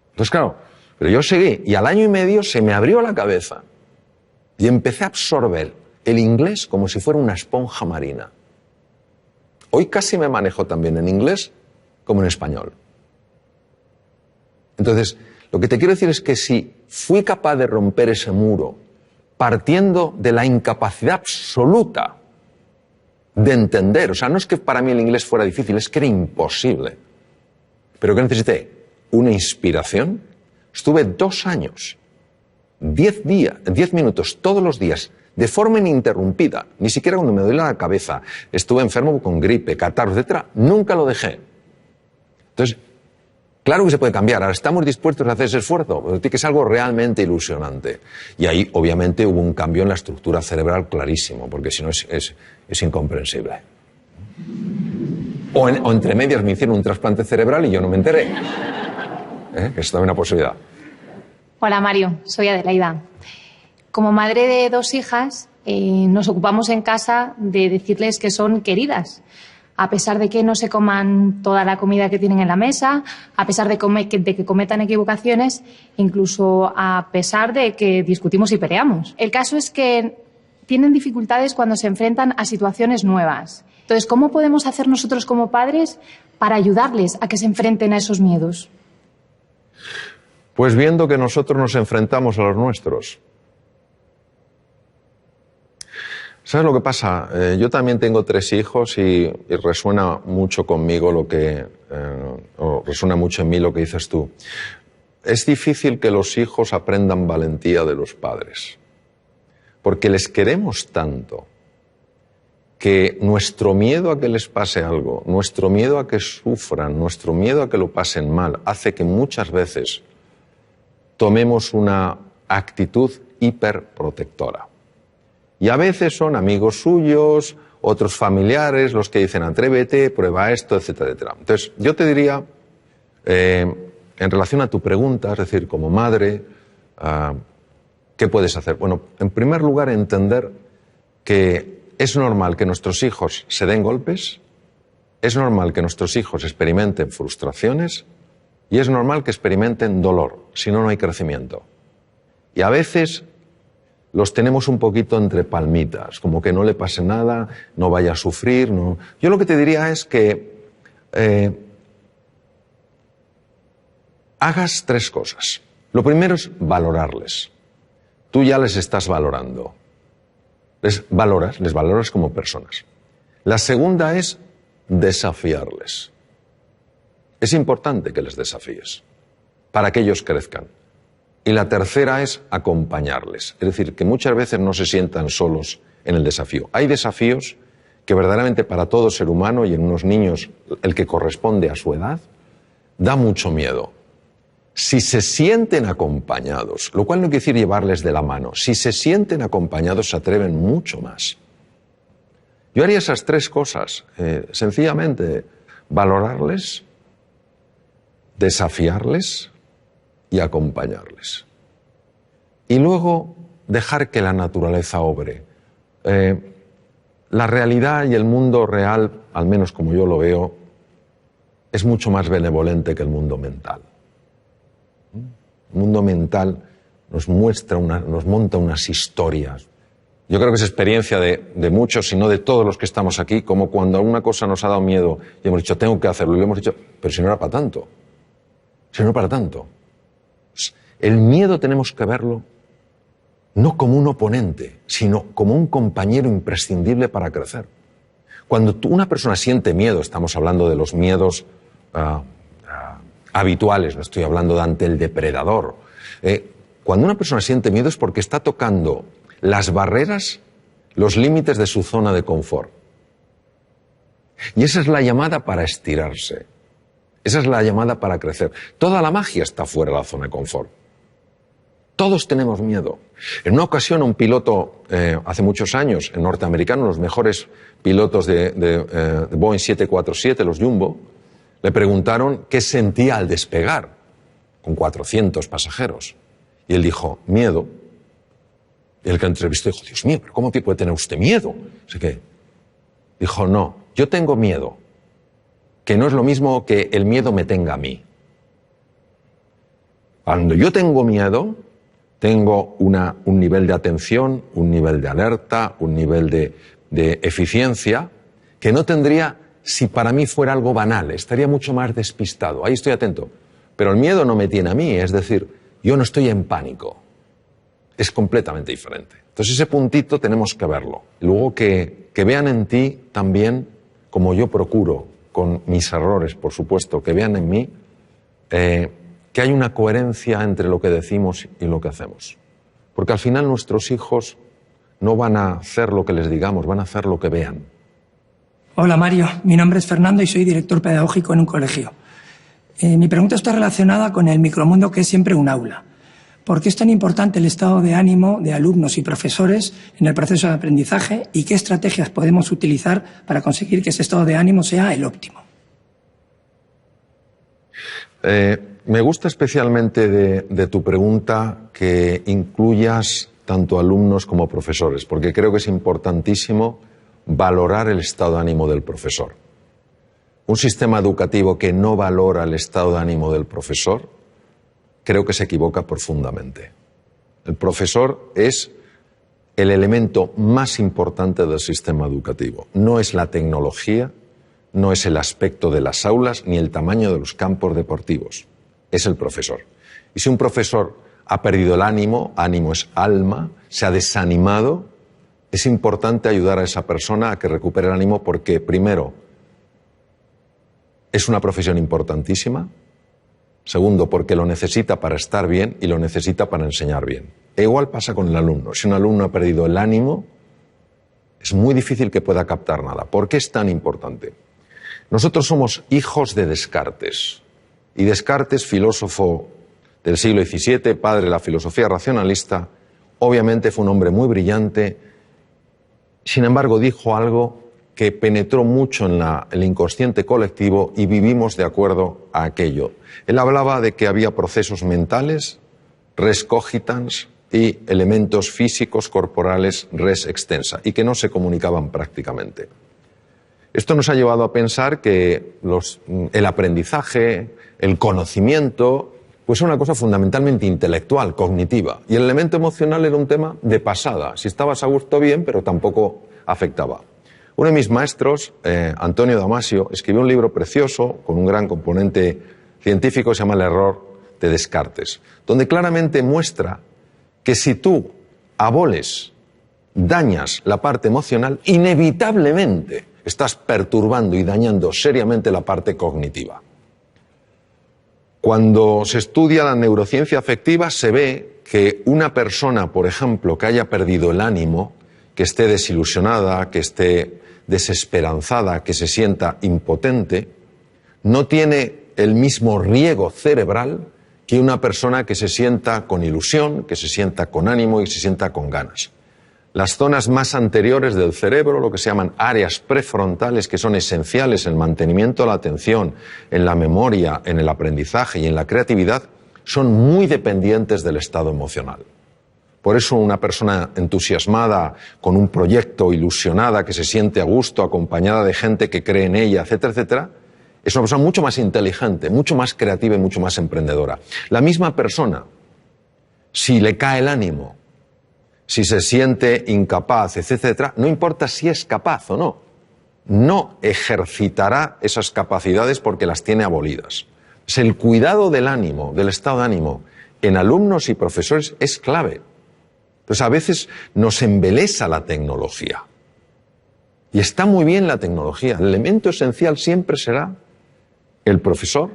Entonces, claro, pero yo seguí y al año y medio se me abrió la cabeza y empecé a absorber el inglés como si fuera una esponja marina. Hoy casi me manejo también en inglés como en español. Entonces, lo que te quiero decir es que si fui capaz de romper ese muro partiendo de la incapacidad absoluta de entender, o sea, no es que para mí el inglés fuera difícil, es que era imposible. Pero que necesité una inspiración. Estuve 2 años, 10 minutos todos los días, de forma ininterrumpida, ni siquiera cuando me duele la cabeza, estuve enfermo con gripe, catarro, etc., nunca lo dejé. Entonces, claro que se puede cambiar, ahora estamos dispuestos a hacer ese esfuerzo, pero tiene que ser algo realmente ilusionante. Y ahí, obviamente, hubo un cambio en la estructura cerebral clarísimo, porque si no es incomprensible. O entre medias me hicieron un trasplante cerebral y yo no me enteré. Es también una posibilidad. Hola Mario, soy Adelaida. Como madre de 2 hijas, nos ocupamos en casa de decirles que son queridas. A pesar de que no se coman toda la comida que tienen en la mesa, a pesar de que cometan equivocaciones, incluso a pesar de que discutimos y peleamos. El caso es que tienen dificultades cuando se enfrentan a situaciones nuevas. Entonces, ¿cómo podemos hacer nosotros como padres para ayudarles a que se enfrenten a esos miedos? Pues viendo que nosotros nos enfrentamos a los nuestros. ¿Sabes lo que pasa? Yo también tengo 3 hijos y resuena mucho conmigo o resuena mucho en mí lo que dices tú. Es difícil que los hijos aprendan valentía de los padres, porque les queremos tanto que nuestro miedo a que les pase algo, nuestro miedo a que sufran, nuestro miedo a que lo pasen mal, hace que muchas veces tomemos una actitud hiperprotectora. Y a veces son amigos suyos, otros familiares, los que dicen atrévete, prueba esto, etcétera, etcétera. Entonces, yo te diría, en relación a tu pregunta, es decir, como madre, ¿qué puedes hacer? Bueno, en primer lugar, entender que es normal que nuestros hijos se den golpes, es normal que nuestros hijos experimenten frustraciones y es normal que experimenten dolor, si no, no hay crecimiento. Y a veces los tenemos un poquito entre palmitas, como que no le pase nada, no vaya a sufrir. No. Yo lo que te diría es que hagas 3 cosas. Lo primero es valorarles. Tú ya les estás valorando. Les valoras como personas. La segunda es desafiarles. Es importante que les desafíes para que ellos crezcan. Y la tercera es acompañarles. Es decir, que muchas veces no se sientan solos en el desafío. Hay desafíos que verdaderamente para todo ser humano y en unos niños el que corresponde a su edad, da mucho miedo. Si se sienten acompañados, lo cual no quiere decir llevarles de la mano, si se sienten acompañados se atreven mucho más. Yo haría esas 3 cosas, sencillamente valorarles, desafiarles y acompañarles. Y luego dejar que la naturaleza obre. La realidad y el mundo real, al menos como yo lo veo, es mucho más benevolente que el mundo mental. El mundo mental nos monta unas historias. Yo creo que es experiencia de muchos, si no de todos los que estamos aquí, como cuando una cosa nos ha dado miedo y hemos dicho, tengo que hacerlo, y le hemos dicho, pero si no era para tanto. Si no era para tanto. El miedo tenemos que verlo no como un oponente, sino como un compañero imprescindible para crecer. Cuando una persona siente miedo, estamos hablando de los miedos habituales, no estoy hablando de ante el depredador. Cuando una persona siente miedo es porque está tocando las barreras, los límites de su zona de confort. Y esa es la llamada para estirarse. Esa es la llamada para crecer. Toda la magia está fuera de la zona de confort. Todos tenemos miedo. En una ocasión un piloto, hace muchos años, norteamericano, los mejores pilotos de Boeing 747, los Jumbo, le preguntaron qué sentía al despegar con 400 pasajeros. Y él dijo, miedo. Y el que entrevistó dijo, Dios mío, ¿pero cómo puede tener usted miedo? Así que dijo, no, yo tengo miedo, que no es lo mismo que el miedo me tenga a mí. Cuando yo tengo miedo, tengo un nivel de atención, un nivel de alerta, un nivel de eficiencia que no tendría si para mí fuera algo banal, estaría mucho más despistado. Ahí estoy atento. Pero el miedo no me tiene a mí, es decir, yo no estoy en pánico. Es completamente diferente. Entonces ese puntito tenemos que verlo. Luego que vean en ti también, como yo procuro, con mis errores, por supuesto, que vean en mí que hay una coherencia entre lo que decimos y lo que hacemos. Porque al final nuestros hijos no van a hacer lo que les digamos, van a hacer lo que vean. Hola Mario, mi nombre es Fernando y soy director pedagógico en un colegio. Mi pregunta está relacionada con el micromundo que es siempre un aula. ¿Por qué es tan importante el estado de ánimo de alumnos y profesores en el proceso de aprendizaje y qué estrategias podemos utilizar para conseguir que ese estado de ánimo sea el óptimo? Me gusta especialmente de tu pregunta que incluyas tanto alumnos como profesores, porque creo que es importantísimo valorar el estado de ánimo del profesor. Un sistema educativo que no valora el estado de ánimo del profesor, creo que se equivoca profundamente. El profesor es el elemento más importante del sistema educativo. No es la tecnología, no es el aspecto de las aulas, ni el tamaño de los campos deportivos. Es el profesor. Y si un profesor ha perdido el ánimo, ánimo es alma, se ha desanimado, es importante ayudar a esa persona a que recupere el ánimo porque, primero, es una profesión importantísima. Segundo, porque lo necesita para estar bien y lo necesita para enseñar bien. E igual pasa con el alumno. Si un alumno ha perdido el ánimo, es muy difícil que pueda captar nada. ¿Por qué es tan importante? Nosotros somos hijos de Descartes. Y Descartes, filósofo del siglo XVII, padre de la filosofía racionalista, obviamente fue un hombre muy brillante. Sin embargo, dijo algo que penetró mucho en el inconsciente colectivo y vivimos de acuerdo a aquello. Él hablaba de que había procesos mentales, res cogitans, y elementos físicos, corporales, res extensa, y que no se comunicaban prácticamente. Esto nos ha llevado a pensar que el aprendizaje, el conocimiento, pues es una cosa fundamentalmente intelectual, cognitiva, y el elemento emocional era un tema de pasada. Si estabas a gusto bien, pero tampoco afectaba. Uno de mis maestros, Antonio Damasio, escribió un libro precioso con un gran componente científico que se llama El error de Descartes, donde claramente muestra que si tú aboles, dañas la parte emocional, inevitablemente estás perturbando y dañando seriamente la parte cognitiva. Cuando se estudia la neurociencia afectiva se ve que una persona, por ejemplo, que haya perdido el ánimo, que esté desilusionada, que esté desesperanzada, que se sienta impotente, no tiene el mismo riego cerebral que una persona que se sienta con ilusión, que se sienta con ánimo y se sienta con ganas. Las zonas más anteriores del cerebro, lo que se llaman áreas prefrontales, que son esenciales en el mantenimiento de la atención, en la memoria, en el aprendizaje y en la creatividad, son muy dependientes del estado emocional. Por eso una persona entusiasmada, con un proyecto, ilusionada, que se siente a gusto, acompañada de gente que cree en ella, etcétera, etcétera, es una persona mucho más inteligente, mucho más creativa y mucho más emprendedora. La misma persona, si le cae el ánimo, si se siente incapaz, etcétera, no importa si es capaz o no, no ejercitará esas capacidades porque las tiene abolidas. Es el cuidado del ánimo, del estado de ánimo, en alumnos y profesores es clave. Entonces a veces nos embelesa la tecnología. Y está muy bien la tecnología. El elemento esencial siempre será el profesor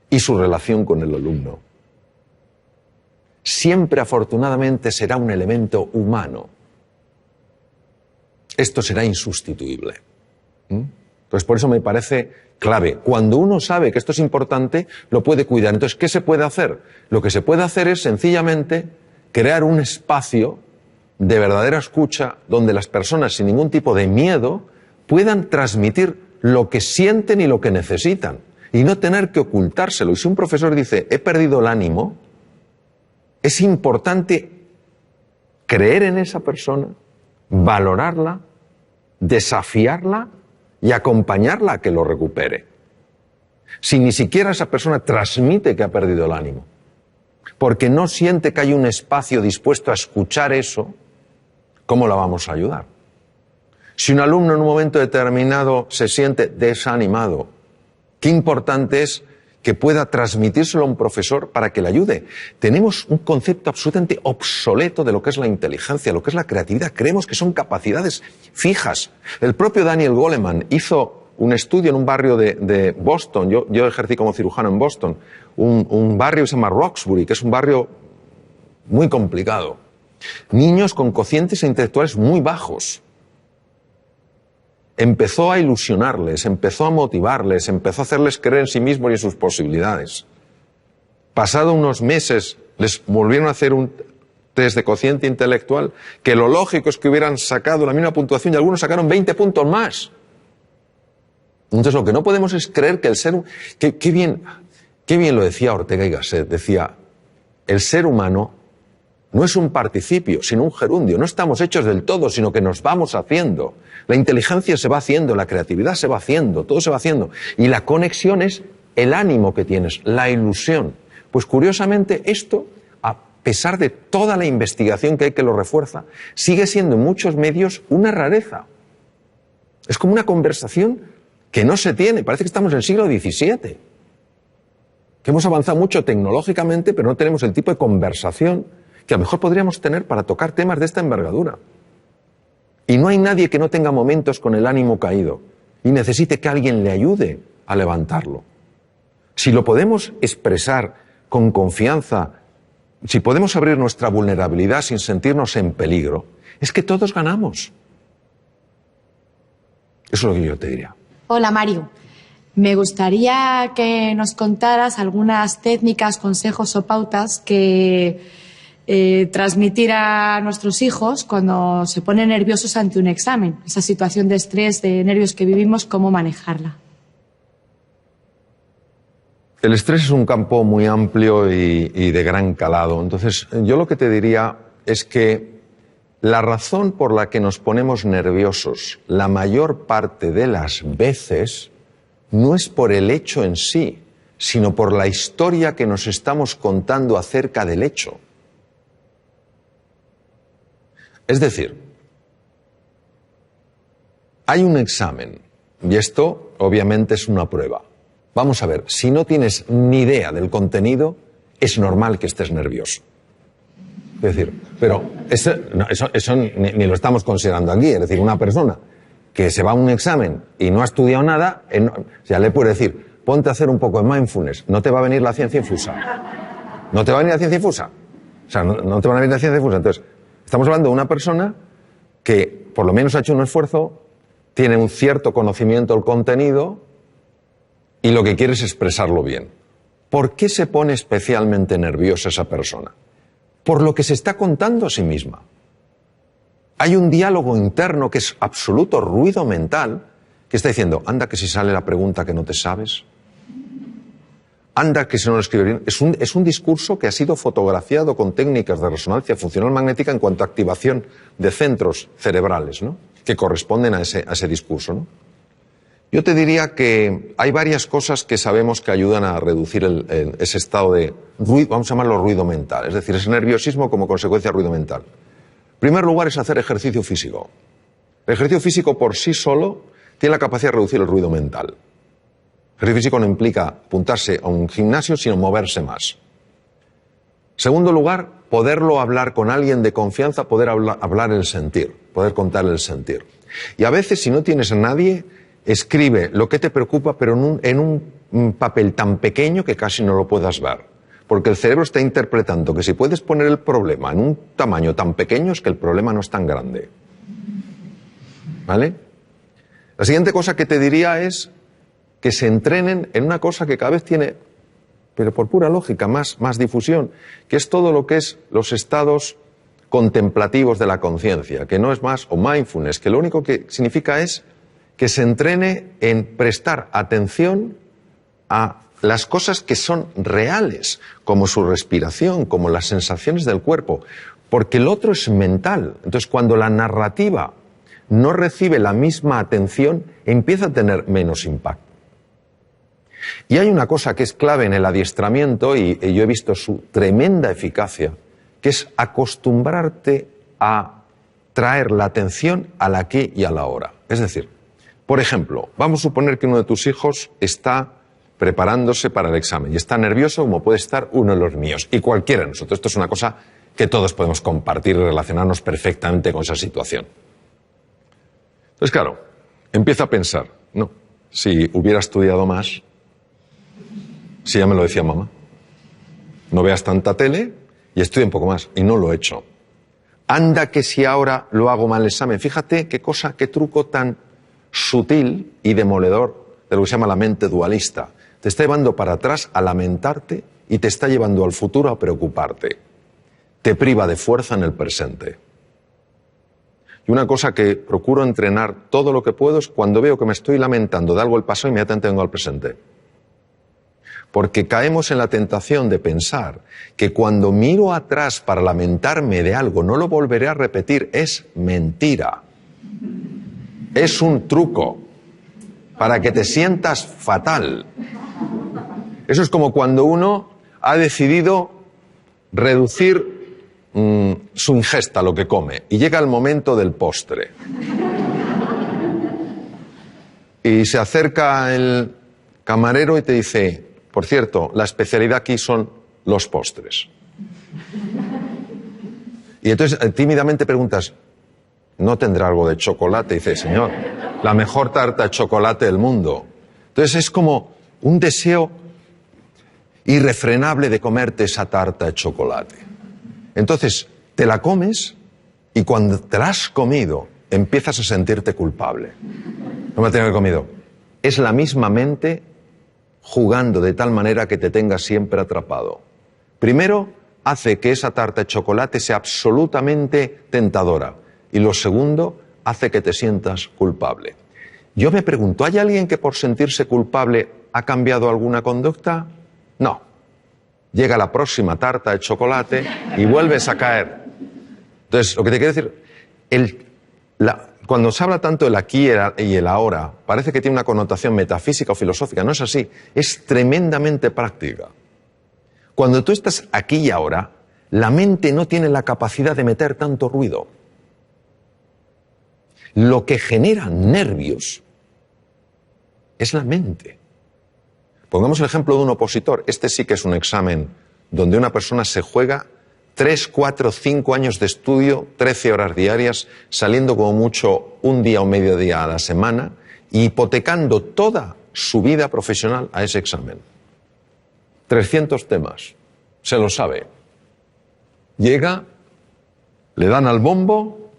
y su relación con el alumno. Siempre, afortunadamente, será un elemento humano. Esto será insustituible. Entonces, por eso me parece clave. Cuando uno sabe que esto es importante, lo puede cuidar. Entonces, ¿qué se puede hacer? Lo que se puede hacer es, sencillamente, crear un espacio de verdadera escucha donde las personas, sin ningún tipo de miedo, puedan transmitir lo que sienten y lo que necesitan, y no tener que ocultárselo. Y si un profesor dice, he perdido el ánimo, es importante creer en esa persona, valorarla, desafiarla y acompañarla a que lo recupere. Si ni siquiera esa persona transmite que ha perdido el ánimo, porque no siente que hay un espacio dispuesto a escuchar eso, ¿cómo la vamos a ayudar? Si un alumno en un momento determinado se siente desanimado, qué importante es que pueda transmitírselo a un profesor para que le ayude. Tenemos un concepto absolutamente obsoleto de lo que es la inteligencia, lo que es la creatividad. Creemos que son capacidades fijas. El propio Daniel Goleman hizo un estudio en un barrio de Boston. Yo ejercí como cirujano en Boston. Un barrio que se llama Roxbury, que es un barrio muy complicado. Niños con cocientes intelectuales muy bajos. Empezó a ilusionarles, empezó a motivarles, empezó a hacerles creer en sí mismos y en sus posibilidades. Pasado unos meses, les volvieron a hacer un test de cociente intelectual, que lo lógico es que hubieran sacado la misma puntuación y algunos sacaron 20 puntos más. Entonces lo que no podemos es creer que el ser... Qué bien lo decía Ortega y Gasset, decía, el ser humano no es un participio, sino un gerundio. No estamos hechos del todo, sino que nos vamos haciendo. La inteligencia se va haciendo, la creatividad se va haciendo, todo se va haciendo. Y la conexión es el ánimo que tienes, la ilusión. Pues curiosamente esto, a pesar de toda la investigación que hay que lo refuerza, sigue siendo en muchos medios una rareza. Es como una conversación que no se tiene. Parece que estamos en el siglo XVII. Que hemos avanzado mucho tecnológicamente, pero no tenemos el tipo de conversación que a lo mejor podríamos tener para tocar temas de esta envergadura. Y no hay nadie que no tenga momentos con el ánimo caído y necesite que alguien le ayude a levantarlo. Si lo podemos expresar con confianza, si podemos abrir nuestra vulnerabilidad sin sentirnos en peligro, es que todos ganamos. Eso es lo que yo te diría. Hola, Mario. Me gustaría que nos contaras algunas técnicas, consejos o pautas que transmitir a nuestros hijos cuando se ponen nerviosos ante un examen. Esa situación de estrés, de nervios que vivimos, ¿cómo manejarla? El estrés es un campo muy amplio y de gran calado. Entonces, yo lo que te diría es que la razón por la que nos ponemos nerviosos la mayor parte de las veces no es por el hecho en sí, sino por la historia que nos estamos contando acerca del hecho. Es decir, hay un examen y esto obviamente es una prueba. Vamos a ver, si no tienes ni idea del contenido, es normal que estés nervioso. Es decir, pero eso ni lo estamos considerando aquí. Es decir, una persona que se va a un examen y no ha estudiado nada, ya le puede decir, ponte a hacer un poco de mindfulness, no te va a venir la ciencia infusa. ¿No te va a venir la ciencia infusa? O sea, no te va a venir la ciencia infusa. Entonces, estamos hablando de una persona que por lo menos ha hecho un esfuerzo tiene un cierto conocimiento del contenido y lo que quiere es expresarlo bien. ¿Por qué se pone especialmente nerviosa esa persona? Por lo que se está contando a sí misma. Hay un diálogo interno que es absoluto ruido mental que está diciendo, anda que si sale la pregunta que no te sabes, anda que si no lo escribe bien. Es un discurso que ha sido fotografiado con técnicas de resonancia funcional magnética en cuanto a activación de centros cerebrales, ¿no?, que corresponden a ese discurso, ¿no? Yo te diría que hay varias cosas que sabemos que ayudan a reducir ese estado de ruido, vamos a llamarlo ruido mental, es decir, ese nerviosismo como consecuencia de ruido mental. En primer lugar es hacer ejercicio físico. El ejercicio físico por sí solo tiene la capacidad de reducir el ruido mental. El ejercicio físico no implica apuntarse a un gimnasio, sino moverse más. En segundo lugar, poderlo hablar con alguien de confianza, poder hablar el sentir, poder contar el sentir. Y a veces, si no tienes a nadie, escribe lo que te preocupa, pero en un papel tan pequeño que casi no lo puedas ver. Porque el cerebro está interpretando que si puedes poner el problema en un tamaño tan pequeño es que el problema no es tan grande. ¿Vale? La siguiente cosa que te diría es que se entrenen en una cosa que cada vez tiene, pero por pura lógica, más difusión, que es todo lo que es los estados contemplativos de la conciencia, que no es más, o mindfulness, que lo único que significa es que se entrene en prestar atención a las cosas que son reales, como su respiración, como las sensaciones del cuerpo, porque el otro es mental. Entonces, cuando la narrativa no recibe la misma atención, empieza a tener menos impacto. Y hay una cosa que es clave en el adiestramiento, y yo he visto su tremenda eficacia, que es acostumbrarte a traer la atención al aquí y a la ahora. Es decir, por ejemplo, vamos a suponer que uno de tus hijos está preparándose para el examen y está nervioso como puede estar uno de los míos, y cualquiera de nosotros. Esto es una cosa que todos podemos compartir y relacionarnos perfectamente con esa situación. Entonces, claro, empieza a pensar, no, si hubiera estudiado más, si ya me lo decía mamá, no veas tanta tele y estudia un poco más, y no lo he hecho. Anda que si ahora lo hago mal el examen, fíjate qué cosa, qué truco tan sutil y demoledor de lo que se llama la mente dualista. Te está llevando para atrás a lamentarte y te está llevando al futuro a preocuparte. Te priva de fuerza en el presente. Y una cosa que procuro entrenar todo lo que puedo es cuando veo que me estoy lamentando de algo del pasado, inmediatamente vengo al presente. Porque caemos en la tentación de pensar que cuando miro atrás para lamentarme de algo no lo volveré a repetir. Es mentira. Es un truco para que te sientas fatal. Eso es como cuando uno ha decidido reducir su ingesta, lo que come, y llega el momento del postre. Y se acerca el camarero y te dice, por cierto, la especialidad aquí son los postres. Y entonces tímidamente preguntas, ¿no tendrá algo de chocolate? Y dice, señor, la mejor tarta de chocolate del mundo. Entonces es como un deseo irrefrenable de comerte esa tarta de chocolate. Entonces te la comes y cuando te la has comido empiezas a sentirte culpable. No me la tengo que haber comido. Es la misma mente jugando de tal manera que te tenga siempre atrapado. Primero, hace que esa tarta de chocolate sea absolutamente tentadora. Y lo segundo, hace que te sientas culpable. Yo me pregunto, ¿hay alguien que por sentirse culpable ha cambiado alguna conducta? No. Llega la próxima tarta de chocolate y vuelves a caer. Entonces, lo que te quiero decir, cuando se habla tanto del aquí y el ahora, parece que tiene una connotación metafísica o filosófica. No es así, es tremendamente práctica. Cuando tú estás aquí y ahora, la mente no tiene la capacidad de meter tanto ruido. Lo que genera nervios es la mente. Pongamos el ejemplo de un opositor. Este sí que es un examen donde una persona se juega 3, 4, 5 años de estudio, 13 horas diarias, saliendo como mucho un día o medio día a la semana, y hipotecando toda su vida profesional a ese examen. 300 temas. Se lo sabe. Llega, le dan al bombo,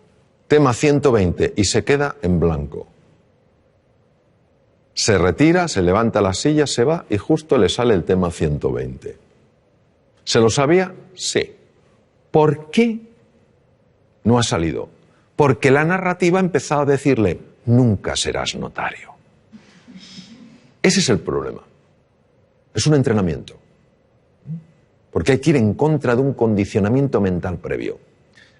tema 120, y se queda en blanco. Se retira, se levanta la silla, se va y justo le sale el tema 120. ¿Se lo sabía? Sí. ¿Por qué no ha salido? Porque la narrativa ha empezado a decirle, nunca serás notario. Ese es el problema. Es un entrenamiento. Porque hay que ir en contra de un condicionamiento mental previo.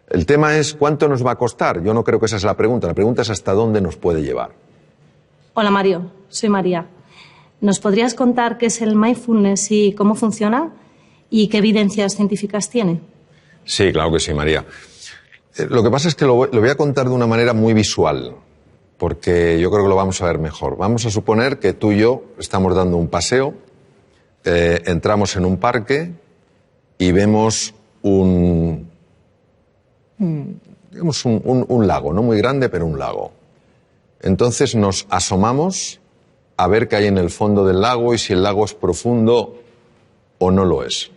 El tema es, ¿cuánto nos va a costar? Yo no creo que esa es la pregunta. La pregunta es hasta dónde nos puede llevar. Hola Mario, soy María. ¿Nos podrías contar qué es el mindfulness y cómo funciona? ¿Y qué evidencias científicas tiene? Sí, claro que sí, María. Lo que pasa es que lo voy a contar de una manera muy visual, porque yo creo que lo vamos a ver mejor. Vamos a suponer que tú y yo estamos dando un paseo, entramos en un parque y vemos un lago, no muy grande, pero un lago. Entonces nos asomamos a ver qué hay en el fondo del lago y si el lago es profundo o no lo es.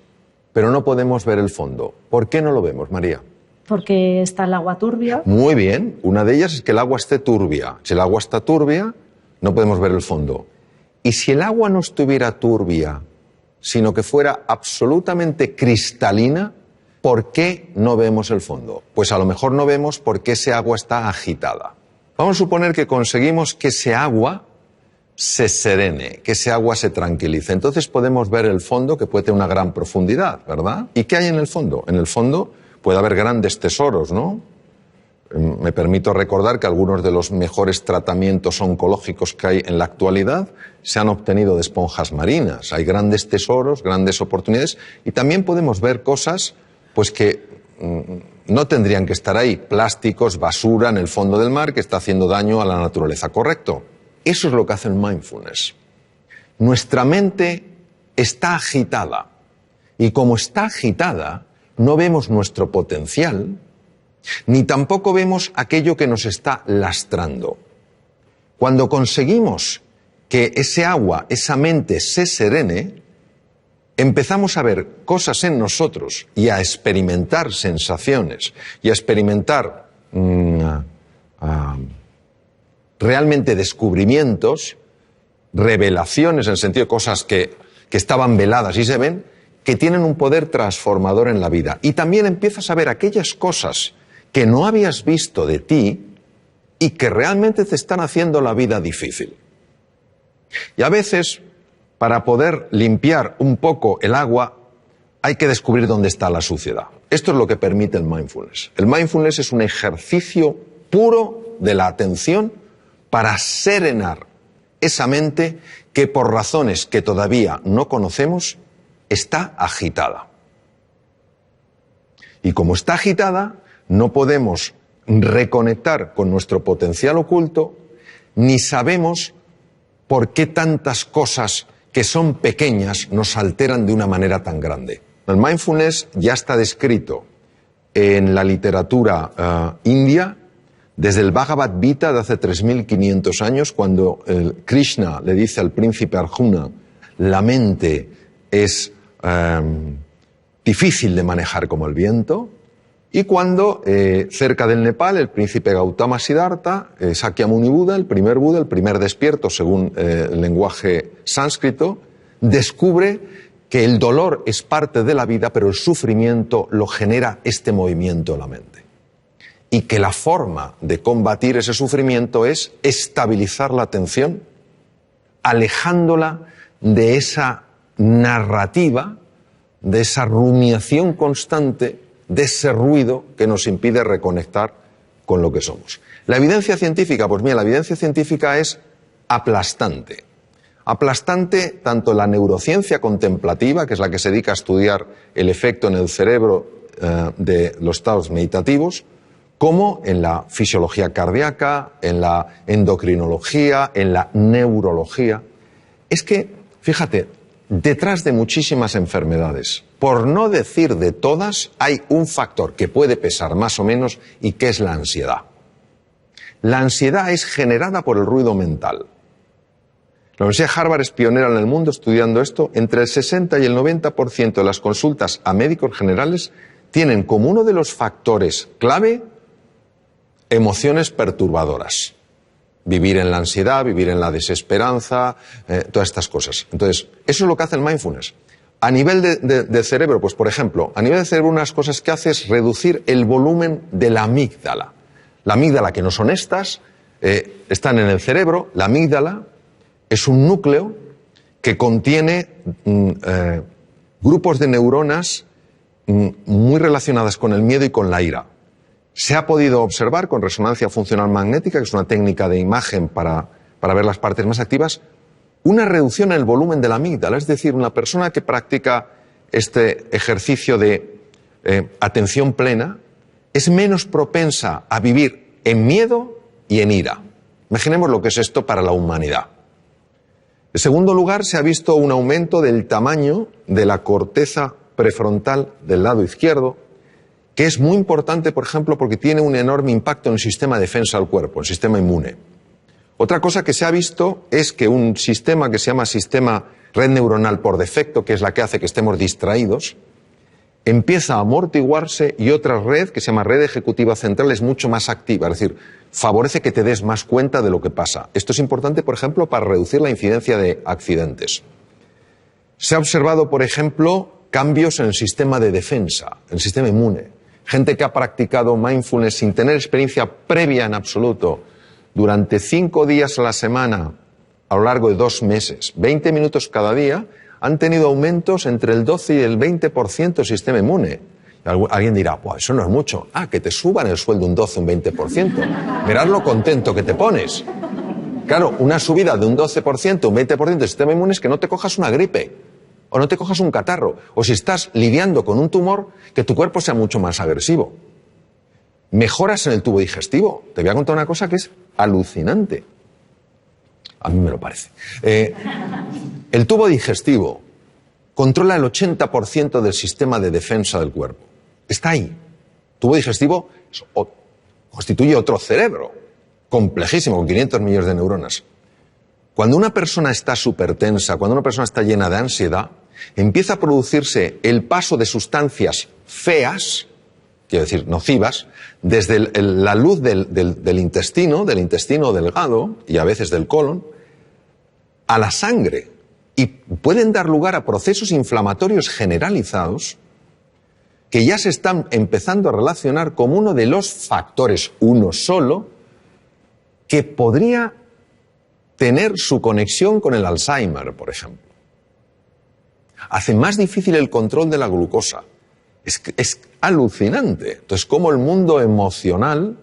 Pero no podemos ver el fondo. ¿Por qué no lo vemos, María? Porque está el agua turbia. Muy bien. Una de ellas es que el agua esté turbia. Si el agua está turbia, no podemos ver el fondo. Y si el agua no estuviera turbia, sino que fuera absolutamente cristalina, ¿por qué no vemos el fondo? Pues a lo mejor no vemos porque ese agua está agitada. Vamos a suponer que conseguimos que ese agua se serene, que ese agua se tranquilice. Entonces podemos ver el fondo, que puede tener una gran profundidad, ¿verdad? ¿Y qué hay en el fondo? En el fondo puede haber grandes tesoros, ¿no? Me permito recordar que algunos de los mejores tratamientos oncológicos que hay en la actualidad se han obtenido de esponjas marinas. Hay grandes tesoros, grandes oportunidades, y también podemos ver cosas pues que no tendrían que estar ahí. Plásticos, basura en el fondo del mar que está haciendo daño a la naturaleza, ¿correcto? Eso es lo que hace el mindfulness. Nuestra mente está agitada y como está agitada no vemos nuestro potencial ni tampoco vemos aquello que nos está lastrando. Cuando conseguimos que ese agua, esa mente se serene, empezamos a ver cosas en nosotros y a experimentar sensaciones y a experimentar realmente descubrimientos, revelaciones, en el sentido de cosas que estaban veladas y se ven, que tienen un poder transformador en la vida. Y también empiezas a ver aquellas cosas que no habías visto de ti y que realmente te están haciendo la vida difícil. Y a veces, para poder limpiar un poco el agua, hay que descubrir dónde está la suciedad. Esto es lo que permite el mindfulness. El mindfulness es un ejercicio puro de la atención para serenar esa mente que por razones que todavía no conocemos está agitada. Y como está agitada, no podemos reconectar con nuestro potencial oculto, ni sabemos por qué tantas cosas que son pequeñas nos alteran de una manera tan grande. El mindfulness ya está descrito en la literatura india desde el Bhagavad Gita de hace 3.500 años, cuando Krishna le dice al príncipe Arjuna, la mente es difícil de manejar como el viento, y cuando cerca del Nepal el príncipe Gautama Siddhartha, Sakyamuni Buda, el primer despierto según el lenguaje sánscrito, descubre que el dolor es parte de la vida, pero el sufrimiento lo genera este movimiento de la mente. Y que la forma de combatir ese sufrimiento es estabilizar la atención, alejándola de esa narrativa, de esa rumiación constante, de ese ruido que nos impide reconectar con lo que somos. La evidencia científica, pues mira, la evidencia científica es aplastante. Aplastante tanto en la neurociencia contemplativa, que es la que se dedica a estudiar el efecto en el cerebro de los estados meditativos, como en la fisiología cardíaca, en la endocrinología, en la neurología. Es que, fíjate, detrás de muchísimas enfermedades, por no decir de todas, hay un factor que puede pesar más o menos y que es la ansiedad. La ansiedad es generada por el ruido mental. La Universidad de Harvard es pionera en el mundo estudiando esto. Entre el 60 y el 90% de las consultas a médicos generales tienen como uno de los factores clave emociones perturbadoras. vivir en la ansiedad, vivir en la desesperanza, todas estas cosas. Entonces, eso es lo que hace el mindfulness. A nivel de cerebro, pues por ejemplo, a nivel de cerebro unas cosas que hace es reducir el volumen de la amígdala. La amígdala, que no son estas, están en el cerebro. La amígdala es un núcleo que contiene grupos de neuronas muy relacionadas con el miedo y con la ira. Se ha podido observar con resonancia funcional magnética, que es una técnica de imagen para ver las partes más activas, una reducción en el volumen de la amígdala. Es decir, una persona que practica este ejercicio de atención plena es menos propensa a vivir en miedo y en ira. Imaginemos lo que es esto para la humanidad. En segundo lugar, se ha visto un aumento del tamaño de la corteza prefrontal del lado izquierdo, que es muy importante, por ejemplo, porque tiene un enorme impacto en el sistema de defensa del cuerpo, el sistema inmune. Otra cosa que se ha visto es que un sistema que se llama sistema red neuronal por defecto, que es la que hace que estemos distraídos, empieza a amortiguarse y otra red, que se llama red ejecutiva central, es mucho más activa, es decir, favorece que te des más cuenta de lo que pasa. Esto es importante, por ejemplo, para reducir la incidencia de accidentes. Se ha observado, por ejemplo, cambios en el sistema de defensa, en el sistema inmune. Gente que ha practicado mindfulness sin tener experiencia previa en absoluto, durante 5 días a la semana, a lo largo de 2 meses, 20 minutos cada día, han tenido aumentos entre el 12 y el 20% del sistema inmune. Alguien dirá, pues eso no es mucho. Ah, que te suban el sueldo un 12, un 20%. Mirad lo contento que te pones. Claro, una subida de un 12%, un 20% del sistema inmune es que no te cojas una gripe, o no te cojas un catarro, o si estás lidiando con un tumor, que tu cuerpo sea mucho más agresivo. Mejoras en el tubo digestivo. Te voy a contar una cosa que es alucinante. A mí me lo parece. El tubo digestivo controla el 80% del sistema de defensa del cuerpo. Está ahí. El tubo digestivo constituye otro cerebro, complejísimo, con 500 millones de neuronas. Cuando una persona está súper-tensa, cuando una persona está llena de ansiedad, empieza a producirse el paso de sustancias feas, quiero decir, nocivas, desde la luz del intestino delgado y a veces del colon, a la sangre. Y pueden dar lugar a procesos inflamatorios generalizados que ya se están empezando a relacionar como uno de los factores, uno solo, que podría tener su conexión con el Alzheimer, por ejemplo. Hace más difícil el control de la glucosa. Es alucinante. Entonces, cómo el mundo emocional,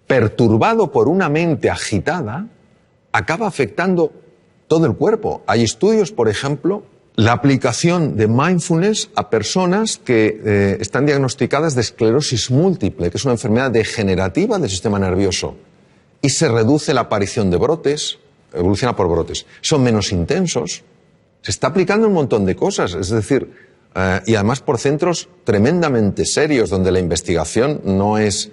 perturbado por una mente agitada, acaba afectando todo el cuerpo. Hay estudios, por ejemplo, la aplicación de mindfulness a personas que están diagnosticadas de esclerosis múltiple, que es una enfermedad degenerativa del sistema nervioso, y se reduce la aparición de brotes, evoluciona por brotes. Son menos intensos. Se está aplicando un montón de cosas, es decir, y además por centros tremendamente serios, donde la investigación no es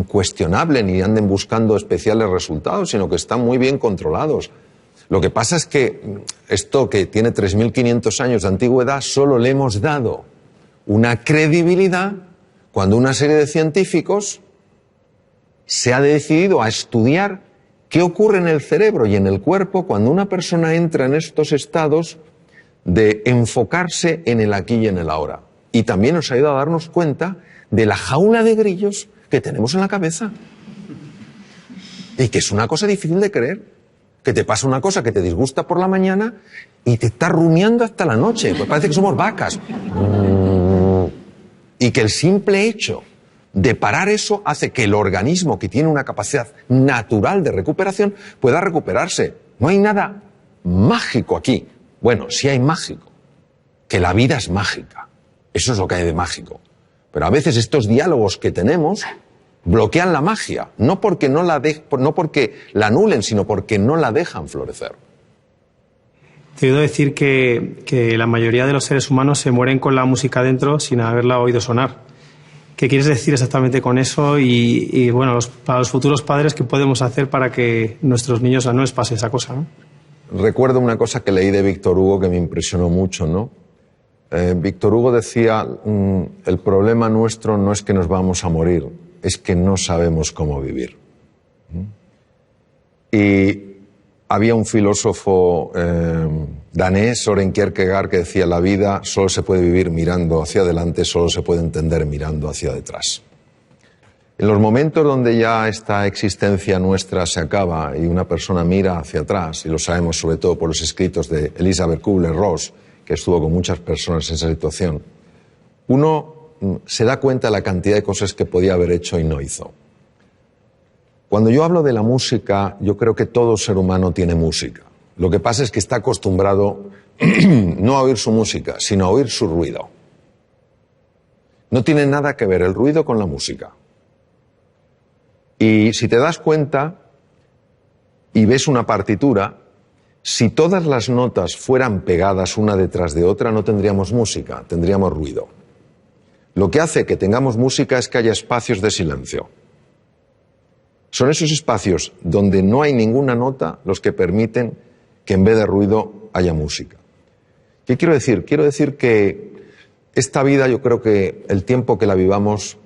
cuestionable ni anden buscando especiales resultados, sino que están muy bien controlados. Lo que pasa es que esto, que tiene 3.500 años de antigüedad, solo le hemos dado una credibilidad cuando una serie de científicos se ha decidido a estudiar qué ocurre en el cerebro y en el cuerpo cuando una persona entra en estos estados de enfocarse en el aquí y en el ahora. Y también nos ha ayudado a darnos cuenta de la jaula de grillos que tenemos en la cabeza. Y que es una cosa difícil de creer. Que te pasa una cosa que te disgusta por la mañana y te está rumiando hasta la noche. Pues parece que somos vacas. Y que el simple hecho de parar eso hace que el organismo, que tiene una capacidad natural de recuperación, pueda recuperarse. No hay nada mágico aquí. Bueno, sí hay mágico. Que la vida es mágica. Eso es lo que hay de mágico. Pero a veces estos diálogos que tenemos bloquean la magia. No porque la anulen, sino porque no la dejan florecer. Te he oído decir que la mayoría de los seres humanos se mueren con la música dentro sin haberla oído sonar. ¿Qué quieres decir exactamente con eso? Y bueno, para los futuros padres, ¿qué podemos hacer para que nuestros niños no les pase esa cosa, ¿no? Recuerdo una cosa que leí de Víctor Hugo que me impresionó mucho, ¿no? Víctor Hugo decía, el problema nuestro no es que nos vamos a morir, es que no sabemos cómo vivir. Y había un filósofo danés, Søren Kierkegaard, que decía: la vida solo se puede vivir mirando hacia adelante, solo se puede entender mirando hacia detrás. En los momentos donde ya esta existencia nuestra se acaba y una persona mira hacia atrás, y lo sabemos sobre todo por los escritos de Elisabeth Kubler-Ross, que estuvo con muchas personas en esa situación, uno se da cuenta de la cantidad de cosas que podía haber hecho y no hizo. Cuando yo hablo de la música, yo creo que todo ser humano tiene música. Lo que pasa es que está acostumbrado no a oír su música, sino a oír su ruido. No tiene nada que ver el ruido con la música. Y si te das cuenta y ves una partitura, si todas las notas fueran pegadas una detrás de otra, no tendríamos música, tendríamos ruido. Lo que hace que tengamos música es que haya espacios de silencio. Son esos espacios donde no hay ninguna nota los que permiten que en vez de ruido haya música. ¿Qué quiero decir? Quiero decir que esta vida, yo creo que el tiempo que la vivamos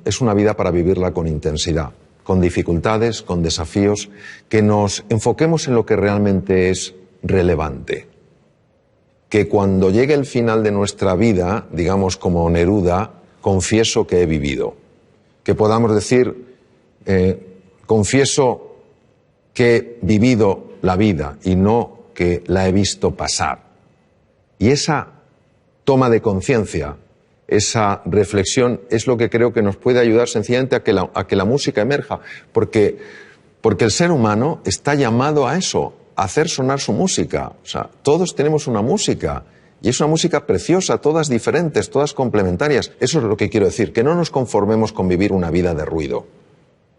es una vida para vivirla con intensidad, con dificultades, con desafíos, que nos enfoquemos en lo que realmente es relevante. Que cuando llegue el final de nuestra vida, digamos como Neruda, confieso que he vivido. Que podamos decir, confieso que he vivido la vida y no que la he visto pasar. Y esa toma de conciencia, esa reflexión es lo que creo que nos puede ayudar sencillamente a que la música emerja, porque el ser humano está llamado a eso, a hacer sonar su música. O sea, todos tenemos una música y es una música preciosa, todas diferentes, todas complementarias. Eso es lo que quiero decir, que no nos conformemos con vivir una vida de ruido,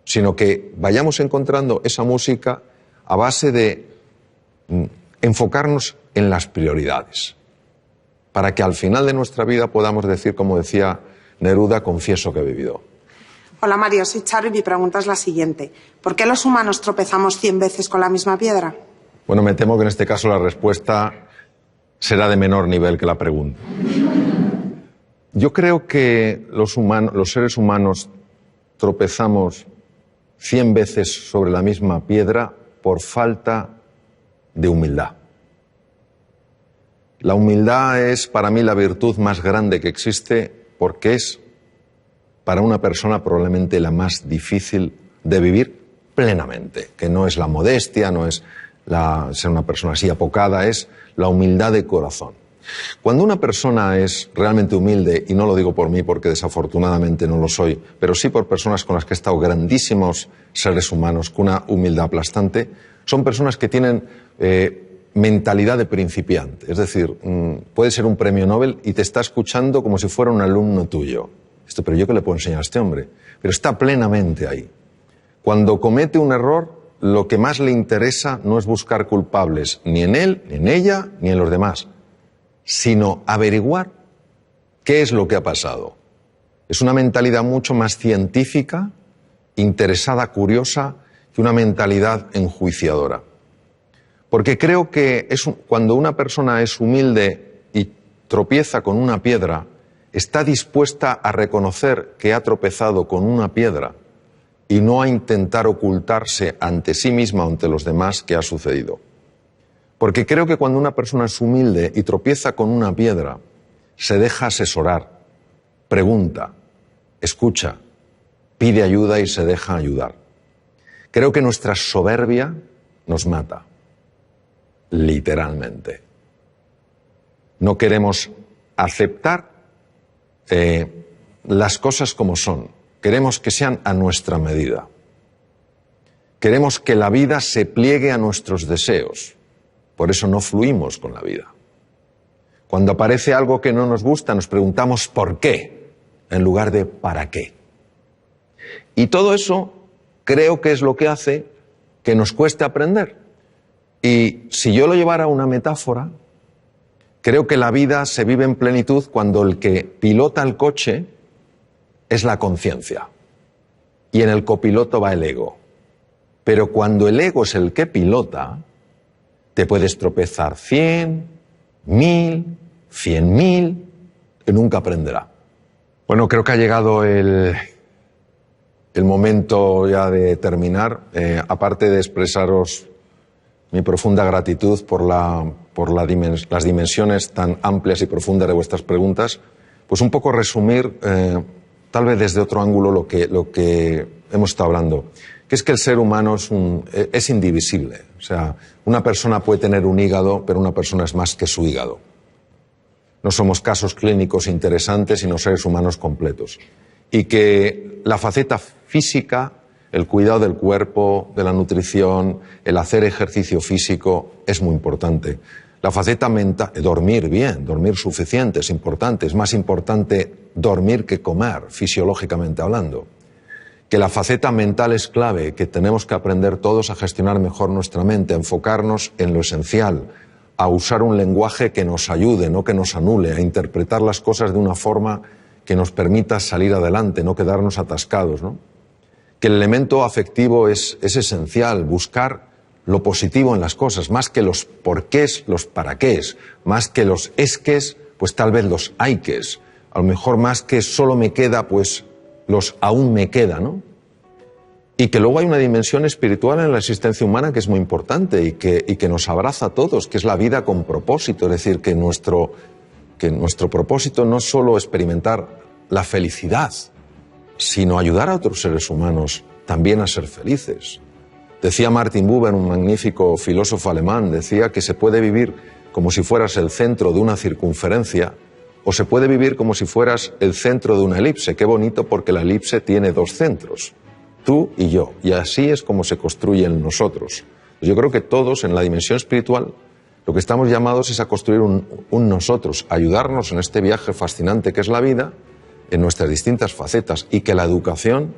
sino que vayamos encontrando esa música a base de enfocarnos en las prioridades, para que al final de nuestra vida podamos decir, como decía Neruda, confieso que he vivido. Hola Mario, soy Charo y mi pregunta es la siguiente. ¿Por qué los humanos tropezamos 100 veces con la misma piedra? Bueno, me temo que en este caso la respuesta será de menor nivel que la pregunta. Yo creo que los seres humanos tropezamos 100 veces sobre la misma piedra por falta de humildad. La humildad es para mí la virtud más grande que existe, porque es para una persona probablemente la más difícil de vivir plenamente, que no es la modestia, no es ser una persona así apocada, es la humildad de corazón. Cuando una persona es realmente humilde, y no lo digo por mí porque desafortunadamente no lo soy, pero sí por personas con las que he estado, grandísimos seres humanos con una humildad aplastante, son personas que tienen mentalidad de principiante. Es decir, puede ser un premio Nobel y te está escuchando como si fuera un alumno tuyo. Pero yo qué le puedo enseñar a este hombre. Pero está plenamente ahí. Cuando comete un error, lo que más le interesa no es buscar culpables ni en él, ni en ella, ni en los demás, sino averiguar qué es lo que ha pasado. Es una mentalidad mucho más científica, interesada, curiosa, que una mentalidad enjuiciadora. Porque creo que cuando una persona es humilde y tropieza con una piedra, está dispuesta a reconocer que ha tropezado con una piedra y no a intentar ocultarse ante sí misma o ante los demás qué ha sucedido. Porque creo que cuando una persona es humilde y tropieza con una piedra, se deja asesorar, pregunta, escucha, pide ayuda y se deja ayudar. Creo que nuestra soberbia nos mata, literalmente. No queremos aceptar las cosas como son. Queremos que sean a nuestra medida. Queremos que la vida se pliegue a nuestros deseos. Por eso no fluimos con la vida. Cuando aparece algo que no nos gusta, nos preguntamos ¿por qué? En lugar de ¿para qué? Y todo eso creo que es lo que hace que nos cueste aprender. Y si yo lo llevara a una metáfora, creo que la vida se vive en plenitud cuando el que pilota el coche es la conciencia. Y en el copiloto va el ego. Pero cuando el ego es el que pilota, te puedes tropezar 100, 1000, 100.000, y nunca aprenderá. Bueno, creo que ha llegado el el momento ya de terminar. Aparte de expresaros mi profunda gratitud por las dimensiones tan amplias y profundas de vuestras preguntas, pues un poco resumir, tal vez desde otro ángulo, lo que hemos estado hablando, que es que el ser humano es indivisible. O sea, una persona puede tener un hígado, pero una persona es más que su hígado. No somos casos clínicos interesantes, sino seres humanos completos. Y que la faceta física, el cuidado del cuerpo, de la nutrición, el hacer ejercicio físico es muy importante. La faceta mental, dormir bien, dormir suficiente es importante. Es más importante dormir que comer, fisiológicamente hablando. Que la faceta mental es clave, que tenemos que aprender todos a gestionar mejor nuestra mente, a enfocarnos en lo esencial, a usar un lenguaje que nos ayude, no que nos anule, a interpretar las cosas de una forma que nos permita salir adelante, no quedarnos atascados, ¿no? Que el elemento afectivo es esencial, buscar lo positivo en las cosas, más que los porqués, los paraqués, más que los esques, pues tal vez los hayques, a lo mejor más que solo me queda, pues los aún me queda, ¿no? Y que luego hay una dimensión espiritual en la existencia humana que es muy importante y que nos abraza a todos, que es la vida con propósito, es decir, que nuestro propósito no es solo experimentar la felicidad, sino ayudar a otros seres humanos también a ser felices. Decía Martin Buber, un magnífico filósofo alemán, decía que se puede vivir como si fueras el centro de una circunferencia o se puede vivir como si fueras el centro de una elipse. Qué bonito, porque la elipse tiene dos centros, tú y yo, y así es como se construyen nosotros. Yo creo que todos en la dimensión espiritual lo que estamos llamados es a construir un nosotros, ayudarnos en este viaje fascinante que es la vida, en nuestras distintas facetas, y que la educación,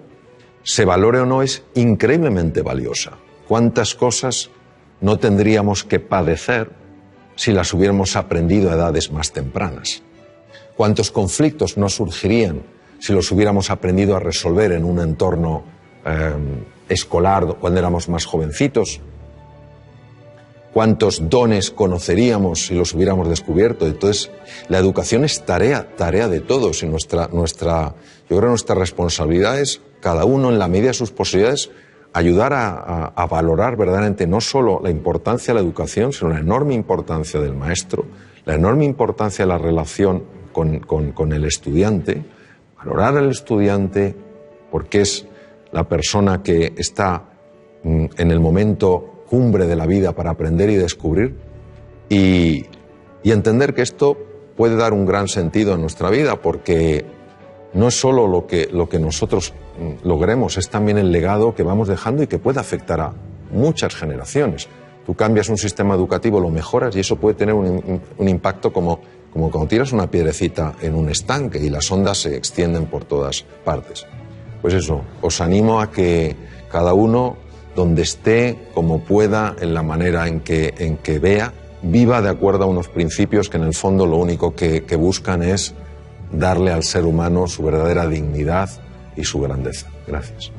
se valore o no, es increíblemente valiosa. ¿Cuántas cosas no tendríamos que padecer si las hubiéramos aprendido a edades más tempranas? ¿Cuántos conflictos no surgirían si los hubiéramos aprendido a resolver en un entorno escolar cuando éramos más jovencitos? ¿Cuántos dones conoceríamos si los hubiéramos descubierto? Entonces, la educación es tarea de todos, y yo creo que nuestra responsabilidad es, cada uno en la medida de sus posibilidades, ayudar a valorar verdaderamente no solo la importancia de la educación, sino la enorme importancia del maestro, la enorme importancia de la relación con el estudiante, valorar al estudiante porque es la persona que está en el momento cumbre de la vida para aprender y descubrir, y entender que esto puede dar un gran sentido a nuestra vida, porque no es solo lo que nosotros logremos, es también el legado que vamos dejando y que puede afectar a muchas generaciones. Tú cambias un sistema educativo, lo mejoras, y eso puede tener un impacto como cuando tiras una piedrecita en un estanque y las ondas se extienden por todas partes. Pues eso, os animo a que cada uno, donde esté, como pueda, en la manera en que vea, viva de acuerdo a unos principios que en el fondo lo único que buscan es darle al ser humano su verdadera dignidad y su grandeza. Gracias.